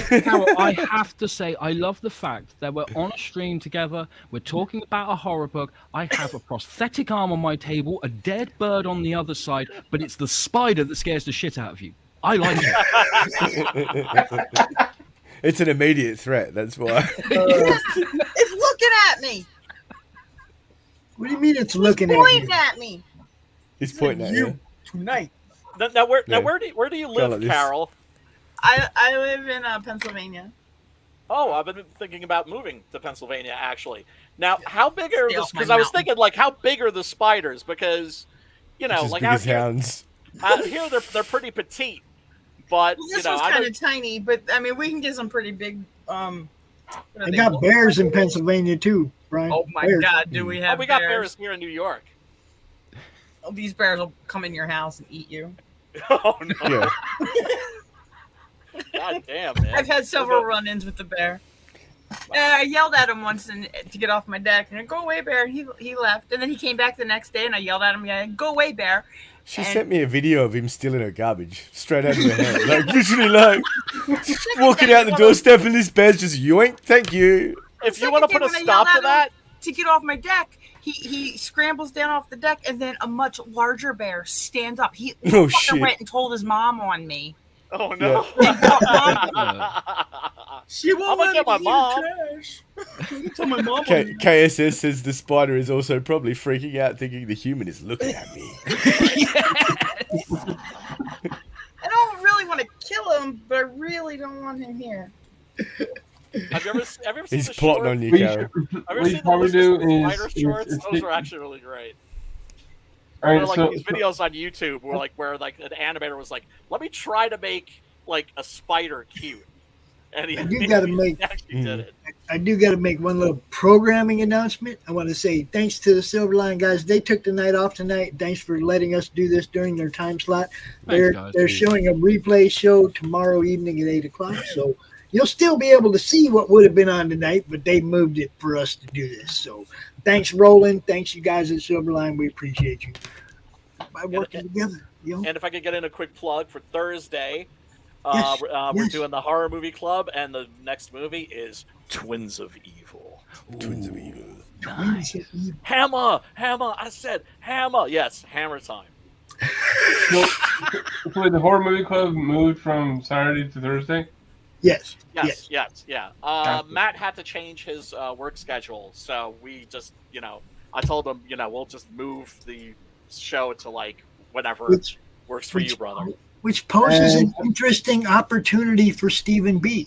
Carol, I have to say, I love the fact that we're on a stream together. We're talking about a horror book. I have a prosthetic arm on my table, a dead bird on the other side, but it's the spider that scares the shit out of you. I like it. It's an immediate threat. That's why. It's looking at me. What do you mean it's looking at you? Pointing at me. He's pointing at you. Tonight. Now where do you live, like this. Carol? I live in Pennsylvania. Oh, I've been thinking about moving to Pennsylvania, actually. Now, how big are Stay the? off my Because I was mountain. thinking, like, how big are the spiders? Because, you know, Just like big out as hounds. here they're pretty petite, but Well, you this know, one's I kind don't- of tiny, but I mean, we can get some pretty big. What are I they, got wolf bears in spiders? Pennsylvania too, Brian. Oh my Bears. God, do we have? we got bears? bears here in New York. Oh, these bears will come in your house and eat you. Oh no! Yeah. God damn, man! I've had several run-ins with the bear. I yelled at him once to get off my deck, and go away, bear. He left, and then he came back the next day, and I yelled at him again, go away, bear. She And- sent me a video of him stealing her garbage straight out of her hand. Like, literally, like, just walking out the doorstep and this bear's just yoink, thank you. If you want to put a Second day when I stop to yelled at that, him to get off my deck, he scrambles down off the deck, and then a much larger bear stands up. He Oh, fucking shit. went and told his mom on me. oh no! She won't I'm gonna let get my me mom. eat trash. Tell my mom. on me. KSS says the spider is also probably freaking out thinking the human is looking at me. I don't really want to kill him, but I really don't want him here. Have you ever seen He's the plotting short? on you, We Carol. should- Have you ever What you seen the probably do Spider is shorts? Those take- are actually really great. All There right, are like so these videos on YouTube where like an animator was like, "Let me try to make like a spider cute," and he, You gotta he make- actually did it. I do got to make one little programming announcement. I want to say thanks to the Silverline guys. They took the night off tonight. Thanks for letting us do this during their time slot. They're guys. showing a replay show tomorrow evening at 8:00. So you'll still be able to see what would have been on tonight, but they moved it for us to do this. So thanks, Roland. Thanks, you guys at Silverline. We appreciate you by working together. You know? And if I could get in a quick plug for Thursday, Yes, we're yes. doing the horror movie club, and the next movie is Twins of Evil. Twins of evil. Twins of Evil. Hammer! I said hammer! Yes, hammer time. so the horror movie club moved from Saturday to Thursday. Yes. Yes, yeah. Gotcha. Matt had to change his work schedule, so we just, I told him, we'll just move the show to like whatever Which works for you, brother. which poses an interesting opportunity for Stephen B.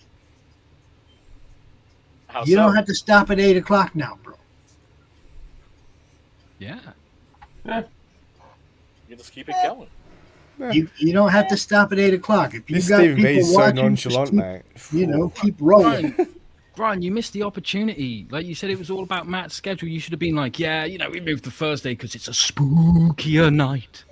How You so? don't have to stop at 8:00 now, bro. Yeah. You just keep it going. You don't have to stop at 8:00. If you This got Stephen people B is so watching, nonchalant, just keep, mate. keep rolling. Brian, you missed the opportunity. Like you said, it was all about Matt's schedule. You should have been like, yeah, we moved to Thursday because it's a spookier night.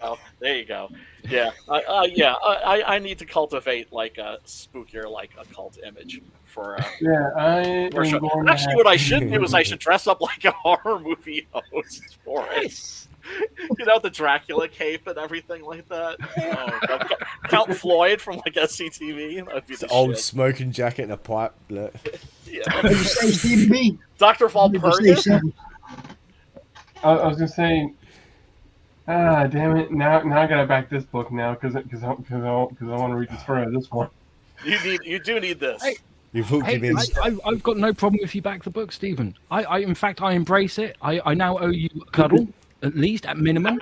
Oh, there you go. Yeah, I need to cultivate like a spookier, like occult image for. Yeah, I am for a show. going to Actually, have what I should do is I should dress up like a horror movie host for it. The Dracula cape and everything like that. Count Floyd from like SCTV. That'd be It's the an old shit. smoking jacket and a pipe. Look. Yeah. What did you say, Stephen B? Dr. What did you say, Valpurgis. something? I was gonna say, damn it! Now I gotta back this book now because I want to read the story of this one. You do need this. Hey, You've hooked Hey, him in. I've got no problem if you back the book, Stephen. In fact, I embrace it. I now owe you a cuddle, at least, at minimum.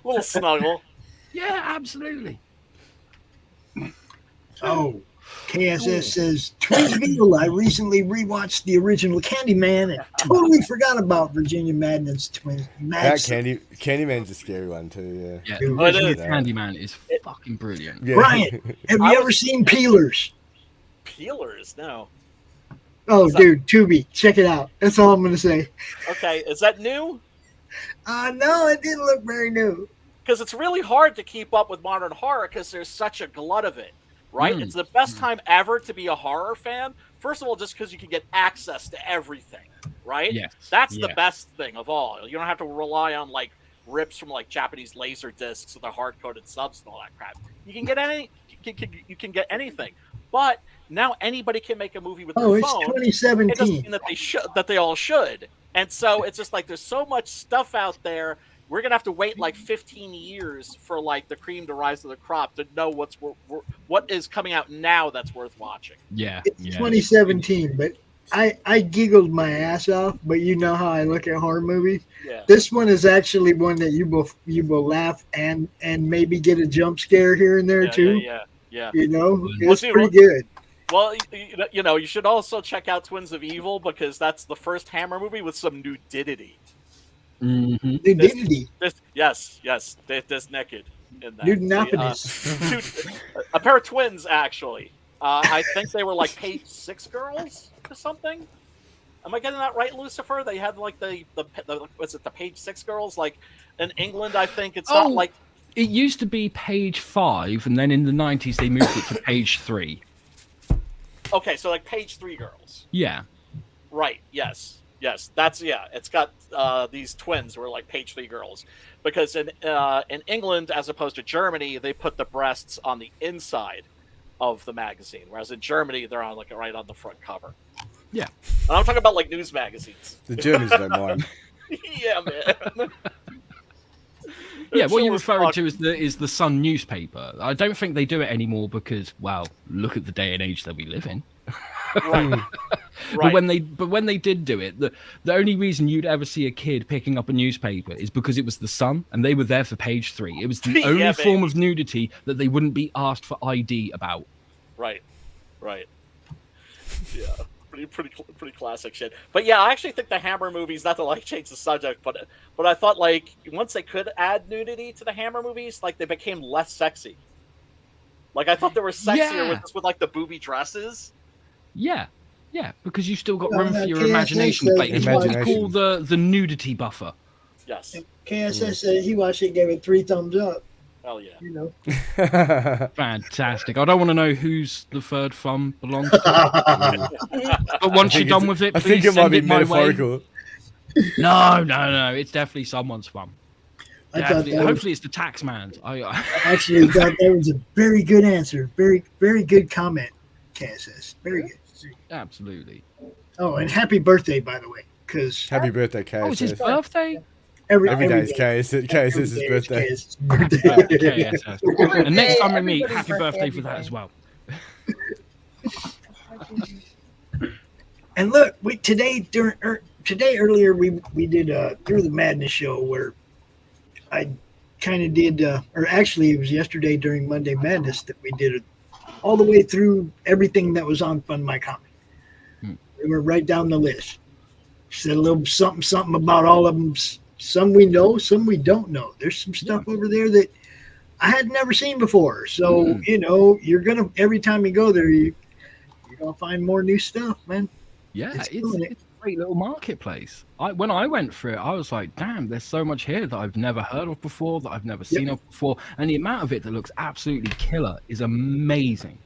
Little snuggle. Yeah, absolutely. Oh, KSS says, Twins of Evil. I recently rewatched the original Candyman and totally forgot about Virginia Madden's twins. That Candyman's a scary one too. Yeah, Dude, Oh, it the is. Candyman is fucking brilliant. Yeah. Brian, have you ever seen Peelers? Peelers? No. Oh, Is that- dude, Tubi, check it out. That's all I'm going to say. Okay, is that new? No, it didn't look very new. Because it's really hard to keep up with modern horror because there's such a glut of it, right? It's the best time ever to be a horror fan. First of all, just because you can get access to everything, right? Yes. That's the Yeah. best thing of all. You don't have to rely on like rips from like Japanese laser discs with the hard-coded subs and all that crap. You can get you can get anything. But now anybody can make a movie with their Oh, it's phone. It doesn't 2017. mean that they all should. And so it's just like there's so much stuff out there. We're gonna have to wait like 15 years for like the cream to rise to the crop to know what is coming out now that's worth watching. Yeah. It's yeah. 2017, but I giggled my ass off, but you know how I look at horror movies. Yeah. This one is actually one that you will laugh and maybe get a jump scare here and there too. Yeah. You know, Well, it's see, pretty good. Well, you should also check out Twins of Evil because that's the first Hammer movie with some nudity. Mm-hmm. Nudity. Yes, there's naked in that. Nudenopidus. A pair of twins, actually. I think they were like page 6 girls or something. Am I getting that right, Lucifer? They had like the was it the page 6 girls? Like in England, I think it's not like. It used to be page 5, and then in the 90s they moved it to page 3. Okay, so like page 3 girls. Yeah. Right. Yes. That's It's got these twins who are like page 3 girls, because in England, as opposed to Germany, they put the breasts on the inside of the magazine, whereas in Germany they're on like right on the front cover. Yeah. And I'm talking about like news magazines. The Germans don't mind. Yeah, man. Yeah, what you're referring to is the Sun newspaper. I don't think they do it anymore because, well, look at the day and age that we live in. Right. But when they did do it, the only reason you'd ever see a kid picking up a newspaper is because it was the Sun, and they were there for page 3. It was the only form of nudity that they wouldn't be asked for ID about. Right. Yeah. Pretty classic shit. But yeah, I actually think the Hammer movies, not to like change the subject, but I thought like once they could add nudity to the Hammer movies, like they became less sexy. Like I thought they were sexier with like the booby dresses. Yeah, because you still got room for your imagination. It's what we call the nudity buffer. Yes. KSS said he watched it, gave it 3 thumbs up. Hell yeah. You know. Fantastic. I don't want to know whose the third thumb belongs to. But once you're done with it, please I think it might be metaphorical. No. It's definitely someone's thumb. Hopefully it's the tax man's. I actually thought that was a very good answer. Very, very good comment, KSS. Very good. Absolutely. Oh, and happy birthday, by the way. Happy birthday, KSS. Oh, it's his birthday? Every day is KSS's birthday. KSS. And next time we meet, happy birthday for that as well. And look, earlier we did Through the Madness show where I kind of did, or actually it was yesterday during Monday Madness that we did it all the way through everything that was on Fund My Comic. We were right down the list. Said a little something about all of them. Some we know, some we don't know. There's some stuff over there that I had never seen before. So, you're going to, every time you go there, you're going to find more new stuff, man. Yeah, it's a great little marketplace. When I went through it, I was like, damn, there's so much here that I've never heard of before, that I've never seen of before. And the amount of it that looks absolutely killer is amazing.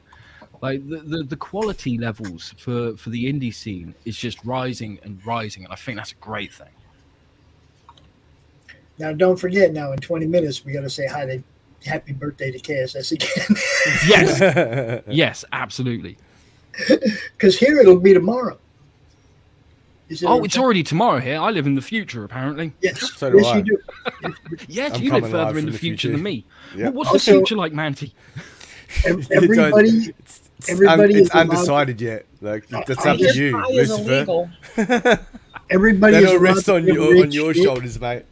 Like the quality levels for the indie scene is just rising and rising. And I think that's a great thing. Now, don't forget, now in 20 minutes, we got to say happy birthday to KSS again. Yes. Yes, absolutely. Because here it'll be tomorrow. It's already tomorrow here. I live in the future, apparently. Yes, so do I. You do. Yes, you live further in the future than me. Yeah. Well, what's the future like, Manti? Everybody it's undecided yet. Like that's up to you, Lucifer. Everybody that'll rest on your shoulders, mate.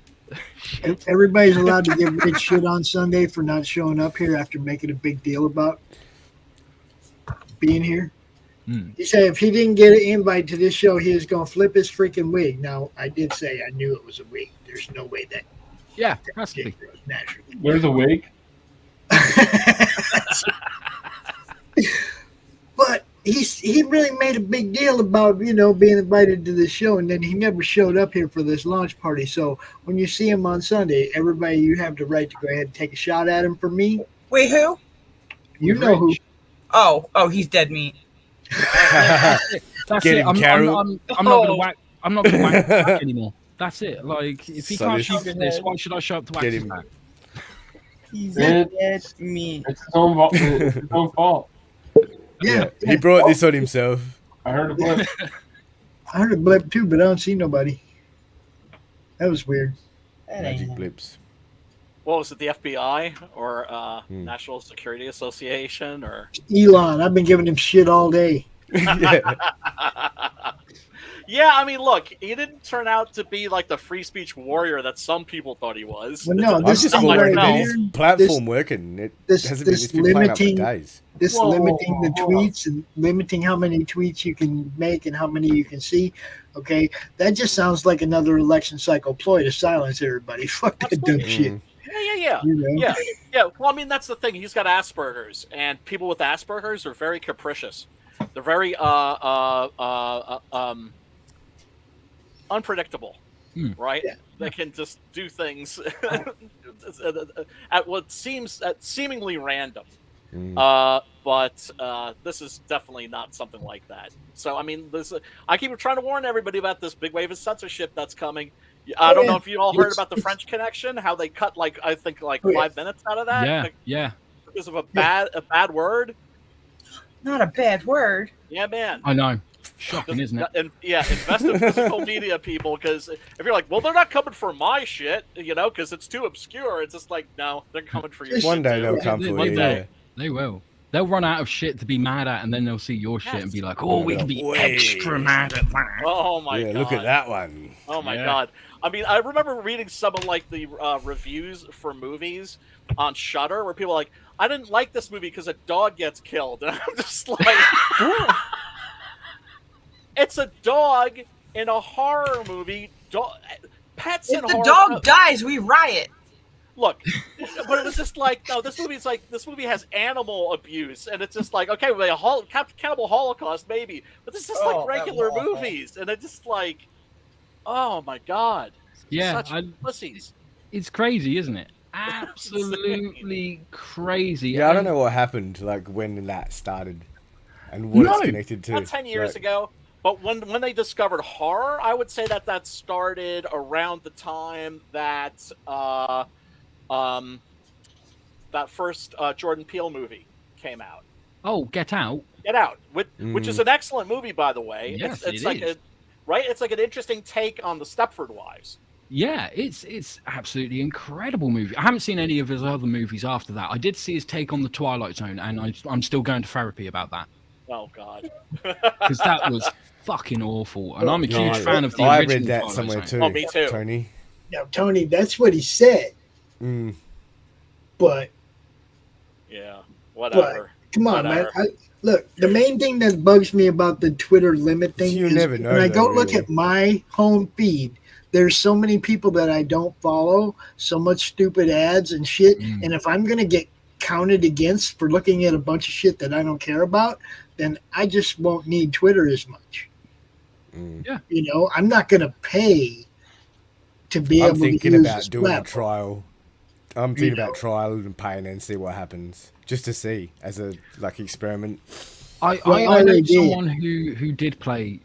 Everybody's allowed to give rich shit on Sunday for not showing up here after making a big deal about being here. He said if he didn't get an invite to this show, he was going to flip his freaking wig. Now, I did say I knew it was a wig. There's no way that. Yeah, has to be. Naturally. Where's the wig? But he really made a big deal about, being invited to the show, and then he never showed up here for this launch party. So when you see him on Sunday, everybody, you have the right to go ahead and take a shot at him for me. Wait, who? You know who. Oh, he's dead meat. That's Get it. him, I'm not gonna whack. I'm not gonna whack back anymore. That's it. Like if he can't shoot this, why should I show up to whack him back? He's dead meat. It's his own fault. Yeah, he brought this on himself. I heard a blip. I heard a blip too, but I don't see nobody. That was weird. Magic blips. What was it, the FBI or National Security Association or Elon? I've been giving him shit all day. Yeah, I mean, look, he didn't turn out to be like the free speech warrior that some people thought he was. Well, no, I'm this just is more right worried about here. his platform working. It's been playing up for days. Limiting the tweets and limiting how many tweets you can make and how many you can see. Okay, that just sounds like another election cycle ploy to silence everybody. Fuck that dumb shit. Yeah. You know? Yeah. Well, I mean, that's the thing. He's got Asperger's, and people with Asperger's are very capricious. They're very unpredictable, right? Yeah. They can just do things at what seems seemingly random. But this is definitely not something like that. So, I mean, I keep trying to warn everybody about this big wave of censorship that's coming. I don't know if you all heard about the French Connection, how they cut 5 minutes out of that. Yeah. Because of a bad word. Not a bad word. Yeah, man. I know. Shocking, isn't it? And invest in physical media, people, because if you're like, well, they're not coming for my shit, because it's too obscure. It's just like, no, they're coming for your shit. One day they'll come for you. They will. They'll run out of shit to be mad at, and then they'll see your shit and be like, oh, we can be extra mad at that. Oh, my God. Look at that one. Oh, my God. I mean, I remember reading some of, the reviews for movies on Shudder where people are like, I didn't like this movie because a dog gets killed. And I'm just like, it's a dog in a horror movie. Pets in horror. If the dog dies, we riot. Look, but it was just like, no, this movie has animal abuse, and it's just like, okay, well, Cannibal Holocaust, maybe, but this is like regular movies, and it's just like, oh my God, such pussies. It's crazy, isn't it? Absolutely crazy. Yeah, I don't know what happened, when that started, and what it's connected to. Not 10 years ago. But when they discovered horror, I would say that started around the time that that first Jordan Peele movie came out. Oh, Get Out. Get Out, which is an excellent movie, by the way. Yes, it's like it's like an interesting take on the Stepford Wives. Yeah, it's absolutely incredible movie. I haven't seen any of his other movies after that. I did see his take on the Twilight Zone, and I'm still going to therapy about that. Oh God, because that was fucking awful, and I'm a huge fan of the I original. read that Twilight somewhere Zone. too. Oh, me too, Tony. Now, Tony, that's what he said. But whatever. Come on, man. Look, the main thing that bugs me about the Twitter limit thing is when I go look at my home feed, there's so many people that I don't follow, so much stupid ads and shit. And if I'm going to get counted against for looking at a bunch of shit that I don't care about, then I just won't need Twitter as much. Yeah. I'm not going to pay to be able to use I'm thinking about this doing a platform. trial. I'm thinking about trial and paying and see what happens, just to see as a experiment. I know someone who did pay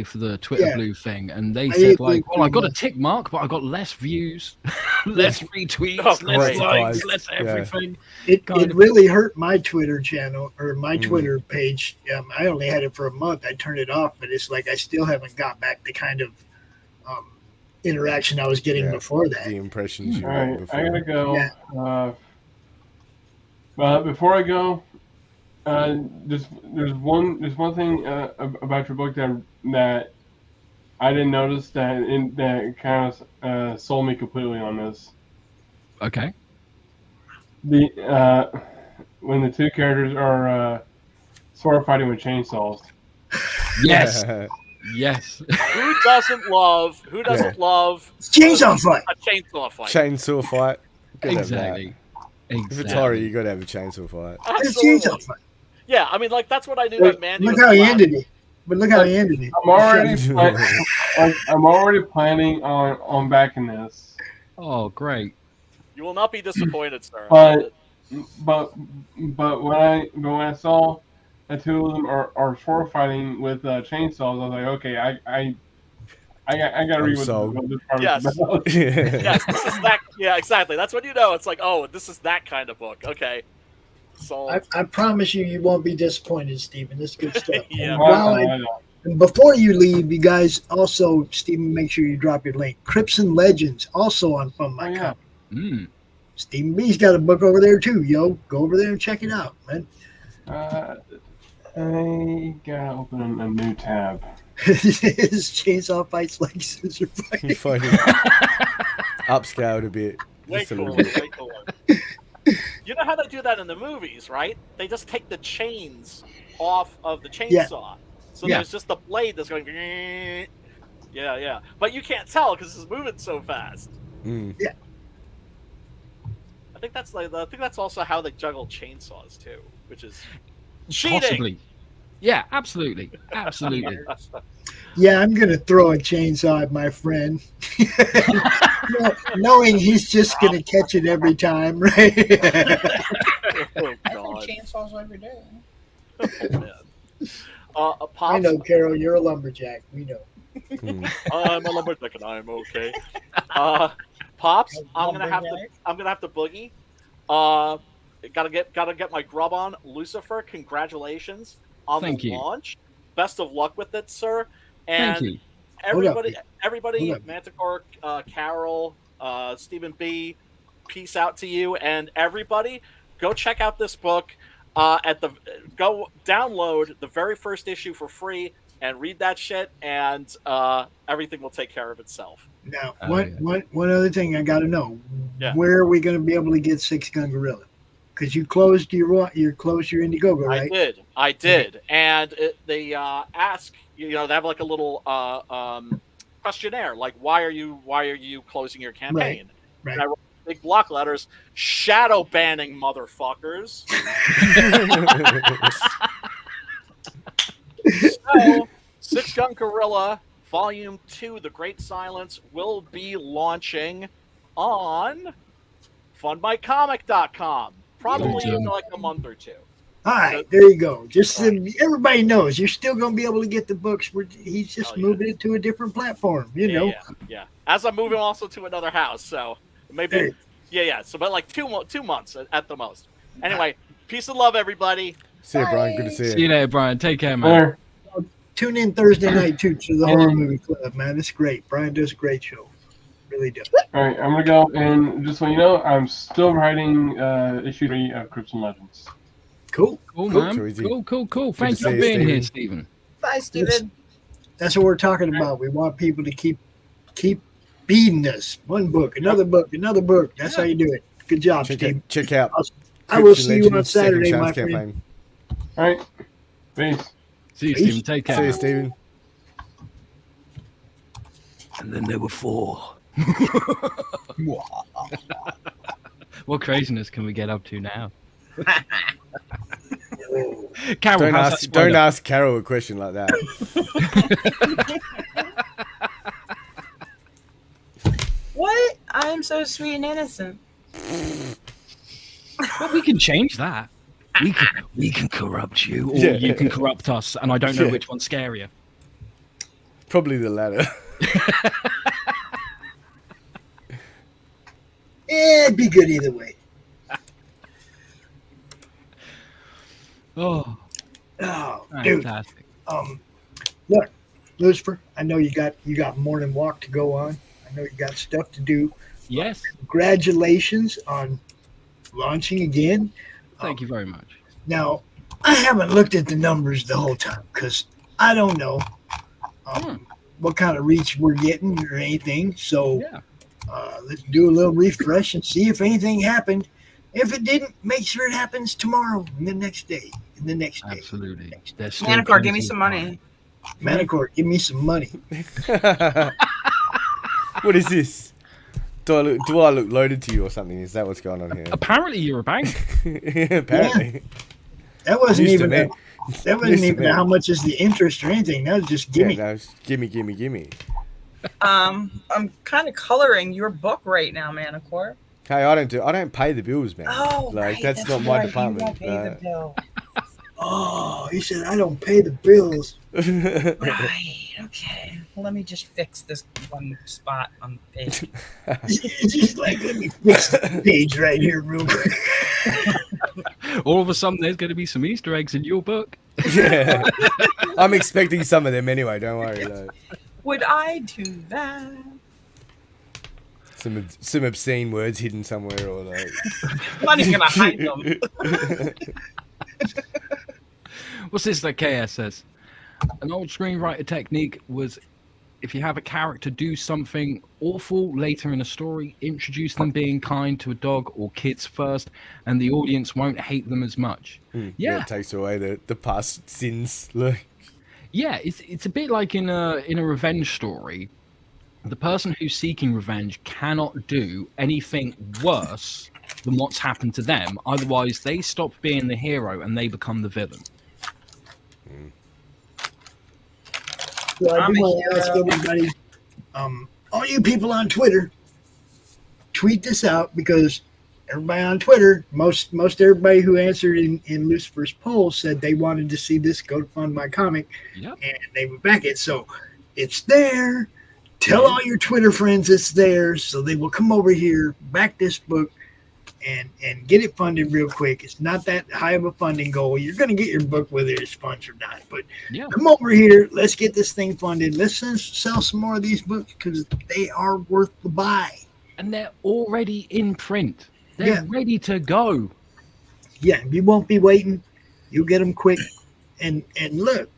for the Twitter Blue thing, and they said I got a tick mark, but I got less views, less retweets, less likes, less everything. It really hurt my Twitter channel or my Twitter page. I only had it for a month. I turned it off, but it's like I still haven't got back the kind of interaction I was getting before that. The impressions you had before. I gotta go. Yeah. Before I go, there's one thing about your book that I didn't notice that kind of sold me completely on this. Okay. When the two characters are sword fighting with chainsaws. Yes. Yes. Who doesn't love chainsaw fight? A chainsaw fight. Chainsaw fight. Exactly. If it's horror, you got to have a chainsaw fight. Chainsaw fight. Yeah, I mean, that's what I knew about Mandy. Look how he ended it. But look how he ended it. I'm already planning on backing this. Oh, great! You will not be disappointed, sir. But when I saw the two of them are sword fighting with chainsaws, I was like, okay, I gotta read what this part is about. Yes, this is that. Yeah, exactly. That's when you know it's like, oh, this is that kind of book. Okay. So I promise you won't be disappointed, Stephen. This is good stuff. Yeah. And before you leave, you guys also, Stephen, make sure you drop your link. Crips and Legends, also on From My Comic. Stephen B's got a book over there too, yo. Go over there and check it out, man. I gotta open a new tab. His chainsaw fights like scissor fighting. Fighting. Upscaled a bit. Way Just a cooler, little bit. way cooler. You know how they do that in the movies, right? They just take the chains off of the chainsaw. So there's just the blade that's going. Yeah. But you can't tell because it's moving so fast. Yeah. I think that's also how they juggle chainsaws too, which is cheating. Possibly. Yeah, absolutely. Yeah, I'm gonna throw a chainsaw at my friend, knowing he's just gonna catch it every time, right? Oh, I God. think chainsaws every day. Oh, man. Pops, I know, Carol, you're a lumberjack. We know. I'm a lumberjack and I'm okay. Pops, I'm gonna have to boogie. Gotta get my grub on. Lucifer, congratulations on Thank the you. launch. Best of luck with it, sir. And Thank you. everybody, Hold up. Manticore, Carol, Stephen B, peace out to you, and everybody, go check out this book. Go download the very first issue for free and read that shit, and everything will take care of itself. Now, one other thing I got to know: Yeah. where are we going to be able to get Six Gun Gorilla? Because you closed your Indiegogo, right? I did, and they ask, they have like a little questionnaire, like why are you closing your campaign? Right. And I wrote big block letters, shadow banning motherfuckers. So, Six Gun Gorilla Volume 2, The Great Silence, will be launching on fundmycomic.com. Probably in like a month or two. All right, there you go. Just so everybody knows, you're still going to be able to get the books. He's just moving it to a different platform, you know. Yeah. As I'm moving also to another house, so maybe. Yeah. So, but like 2 months at the most. Anyway, peace and love, everybody. See you, Brian. Good to see you. See you later, Brian. Take care, man. Tune in Thursday night too to the Horror Movie Club, man. It's great. Brian does a great show. Really does. All right, I'm gonna go, and just so you know, I'm still writing issue 3 of Crypts and Legends. Cool, man. Cool. Thank you for being here, Stephen. Bye, Stephen. That's what we're talking about. We want people to keep feeding us. One book, another book, another book. That's how you do it. Good job, Steve. Check out. I will see you on Saturday, my friend. All right. Peace. See you, Stephen. Take care. See you, Stephen. And then there were 4. What craziness can we get up to now? Carol, don't ask Carol a question like that. What? I'm so sweet and innocent. Well, we can change that. We can corrupt you, or you can corrupt us, and I don't know which one's scarier. Probably the latter. It'd be good either way. Oh, dude. Fantastic. Look, Lucifer, I know you got morning walk to go on. I know you got stuff to do. Yes. Congratulations on launching again. Thank you very much. Now, I haven't looked at the numbers the whole time because I don't know what kind of reach we're getting or anything. So let's do a little refresh and see if anything happened. If it didn't, make sure it happens tomorrow and the next day and the next day. Absolutely. MANTICORE, give me some money. MANTICORE, give me some money. What is this? Do I look loaded to you or something? Is that what's going on here? Apparently, you're a bank. Apparently. Yeah. That wasn't even how much is the interest or anything. That was just gimme. Yeah, that was gimme. I'm kind of coloring your book right now, MANTICORE. Hey, I don't pay the bills, man. Oh, like right, that's not my department. You don't pay the bill. Oh, he said I don't pay the bills. Right. Okay. Well, let me just fix this one spot on the page. Just like let me fix the page right here, real quick. All of a sudden, there's going to be some Easter eggs in your book. Yeah, I'm expecting some of them anyway. Don't worry. Like. Would I do that? Some obscene words hidden somewhere, or like. I'm not even gonna hide them. What's this that KS says? An old screenwriter technique was, if you have a character do something awful later in a story, introduce them being kind to a dog or kids first, and the audience won't hate them as much. Yeah, it takes away the past sins. Look. Yeah, it's a bit like in a revenge story. The person who's seeking revenge cannot do anything worse than what's happened to them. Otherwise, they stop being the hero and they become the villain. So I do want to ask everybody, all you people on Twitter, tweet this out, because everybody on Twitter, most everybody who answered in Lucifer's poll said they wanted to see this go to Fund My Comic, and they would back it. So it's there. Tell all your Twitter friends it's there, so they will come over here, back this book, and get it funded real quick. It's not that high of a funding goal. You're going to get your book whether it's sponsored or not. But come over here. Let's get this thing funded. Let's sell some more of these books because they are worth the buy. And they're already in print. They're ready to go. Yeah, you won't be waiting. You'll get them quick. And look,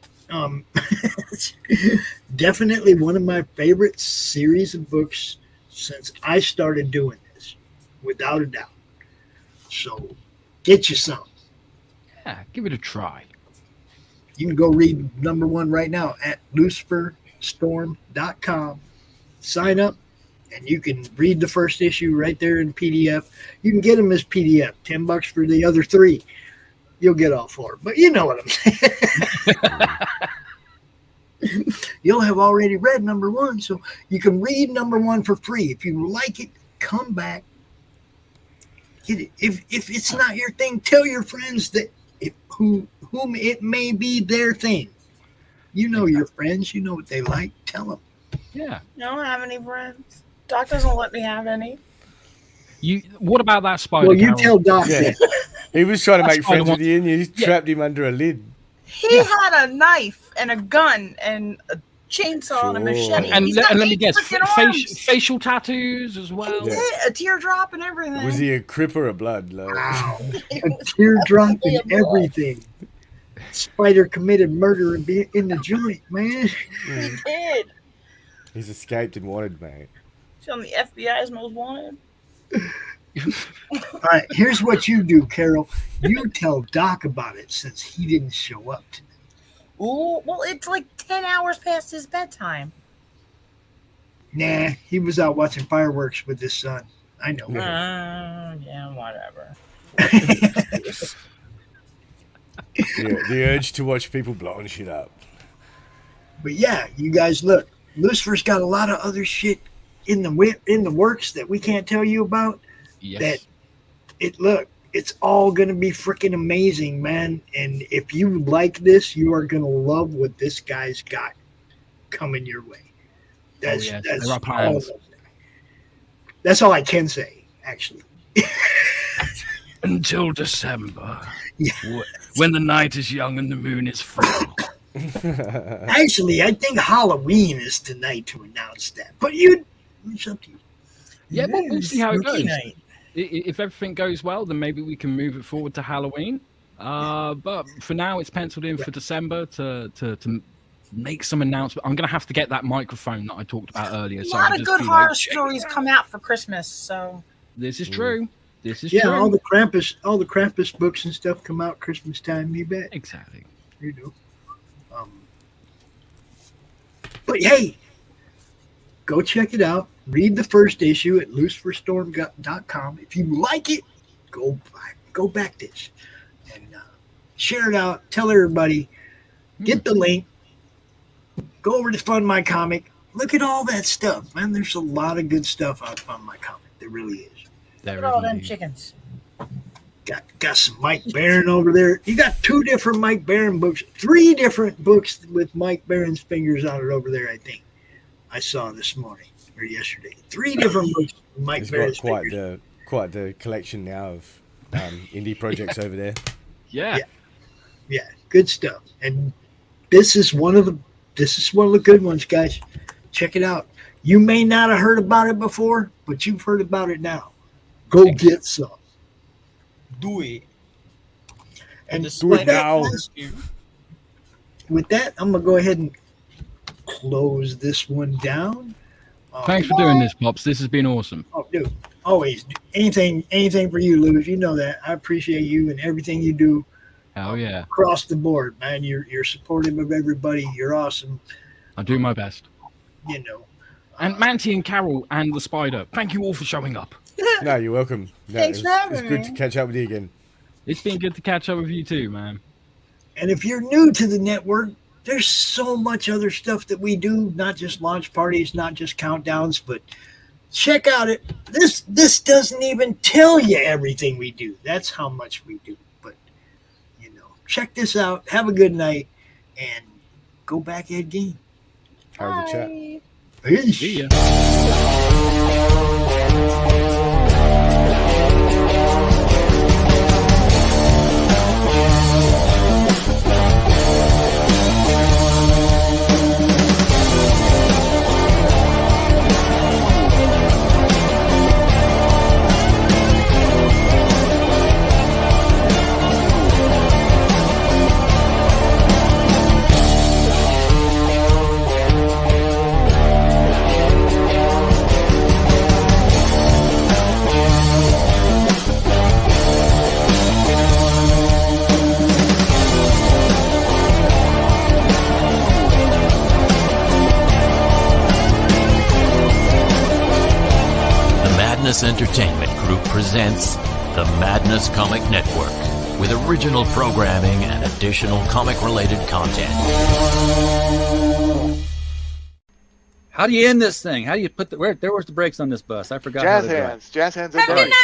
definitely one of my favorite series of books since I started doing this, without a doubt. So get you some. Yeah, give it a try. You can go read number 1 right now at luciferstorm.com. Sign up, and you can read the first issue right there in PDF. You can get them as PDF, $10 for the other 3. You'll get all 4, but you know what I'm saying. You'll have already read number 1, so you can read number 1 for free. If you like it, come back, get it. If it's not your thing, tell your friends that whom it may be their thing. You know your friends. You know what they like. Tell them. Yeah. I don't have any friends. Doc doesn't let me have any. What about that spider? Well, you tell Doc. Yeah. He was trying to make friends with you, and you trapped him under a lid. He had a knife and a gun and a chainsaw and a machete. And let me guess, arms. facial tattoos as well. Yeah, a teardrop and everything. Was he a crip or a blood? Like? Wow. A teardrop and everything. Spider committed murder in the joint, man. He did. He's escaped and wanted, mate. He's on the FBI's most wanted. All right, here's what you do, Carol. You tell Doc about it since he didn't show up today. Ooh, well, it's like 10 hours past his bedtime. Nah, he was out watching fireworks with his son. I know. Yeah, whatever. The urge to watch people blowing shit up. But yeah, you guys look. Lucifer's got a lot of other shit in the works that we can't tell you about. Yes. It's all gonna be freaking amazing, man. And if you like this, you are gonna love what this guy's got coming your way. That's all I can say, actually. Until December, yeah. When the night is young and the moon is full. Actually, I think Halloween is tonight to announce that. But it's up to you. Yeah, but we'll see how it goes. Night. If everything goes well, then maybe we can move it forward to Halloween. But for now, it's penciled in for December to make some announcement. I'm going to have to get that microphone that I talked about earlier. A lot of good horror stories come out for Christmas, so this is true. This is true. Yeah, all the Krampus books and stuff come out Christmas time. You bet. Exactly. You know. But hey, go check it out. Read the first issue at luciferstorm.com. If you like it, go back this and share it out. Tell everybody. Get the link. Go over to Fund My Comic. Look at all that stuff, man. There's a lot of good stuff on Fund My Comic. There really is. Look at all them chickens. Got some Mike Baron over there. You got 2 different Mike Baron books, 3 different books with Mike Baron's fingers on it over there, I think. I saw this morning or yesterday. 3 different books with Mike Baron's fingers. Quite the collection now of indie projects over there. Yeah. Good stuff. And this is one of the good ones, guys. Check it out. You may not have heard about it before, but you've heard about it now. Go get some. Do it. And do it now. with that, I'm gonna go ahead and close this one down. Thanks for doing this, Pops. This has been awesome. Oh, dude, always anything for you, Lou. You know that. I appreciate you and everything you do. Hell yeah. Across the board, man. You're supportive of everybody. You're awesome. I'll do my best. You know. And Manti and Carol and the Spider, thank you all for showing up. No, you're welcome. No, Thanks for having it's good me. to catch up with you again. It's been good to catch up with you too, man. And if you're new to the network, there's so much other stuff that we do, not just launch parties, not just countdowns, but check out it. This doesn't even tell you everything we do. That's how much we do. But, check this out. Have a good night. And go back at Gein. Have a good chat. Peace. See ya. Entertainment Group presents the Madness Comic Network with original programming and additional comic-related content. How do you end this thing? How do you put the where's the brakes on this bus? I forgot. Jazz how to drive. hands. Jazz hands. Have a good night.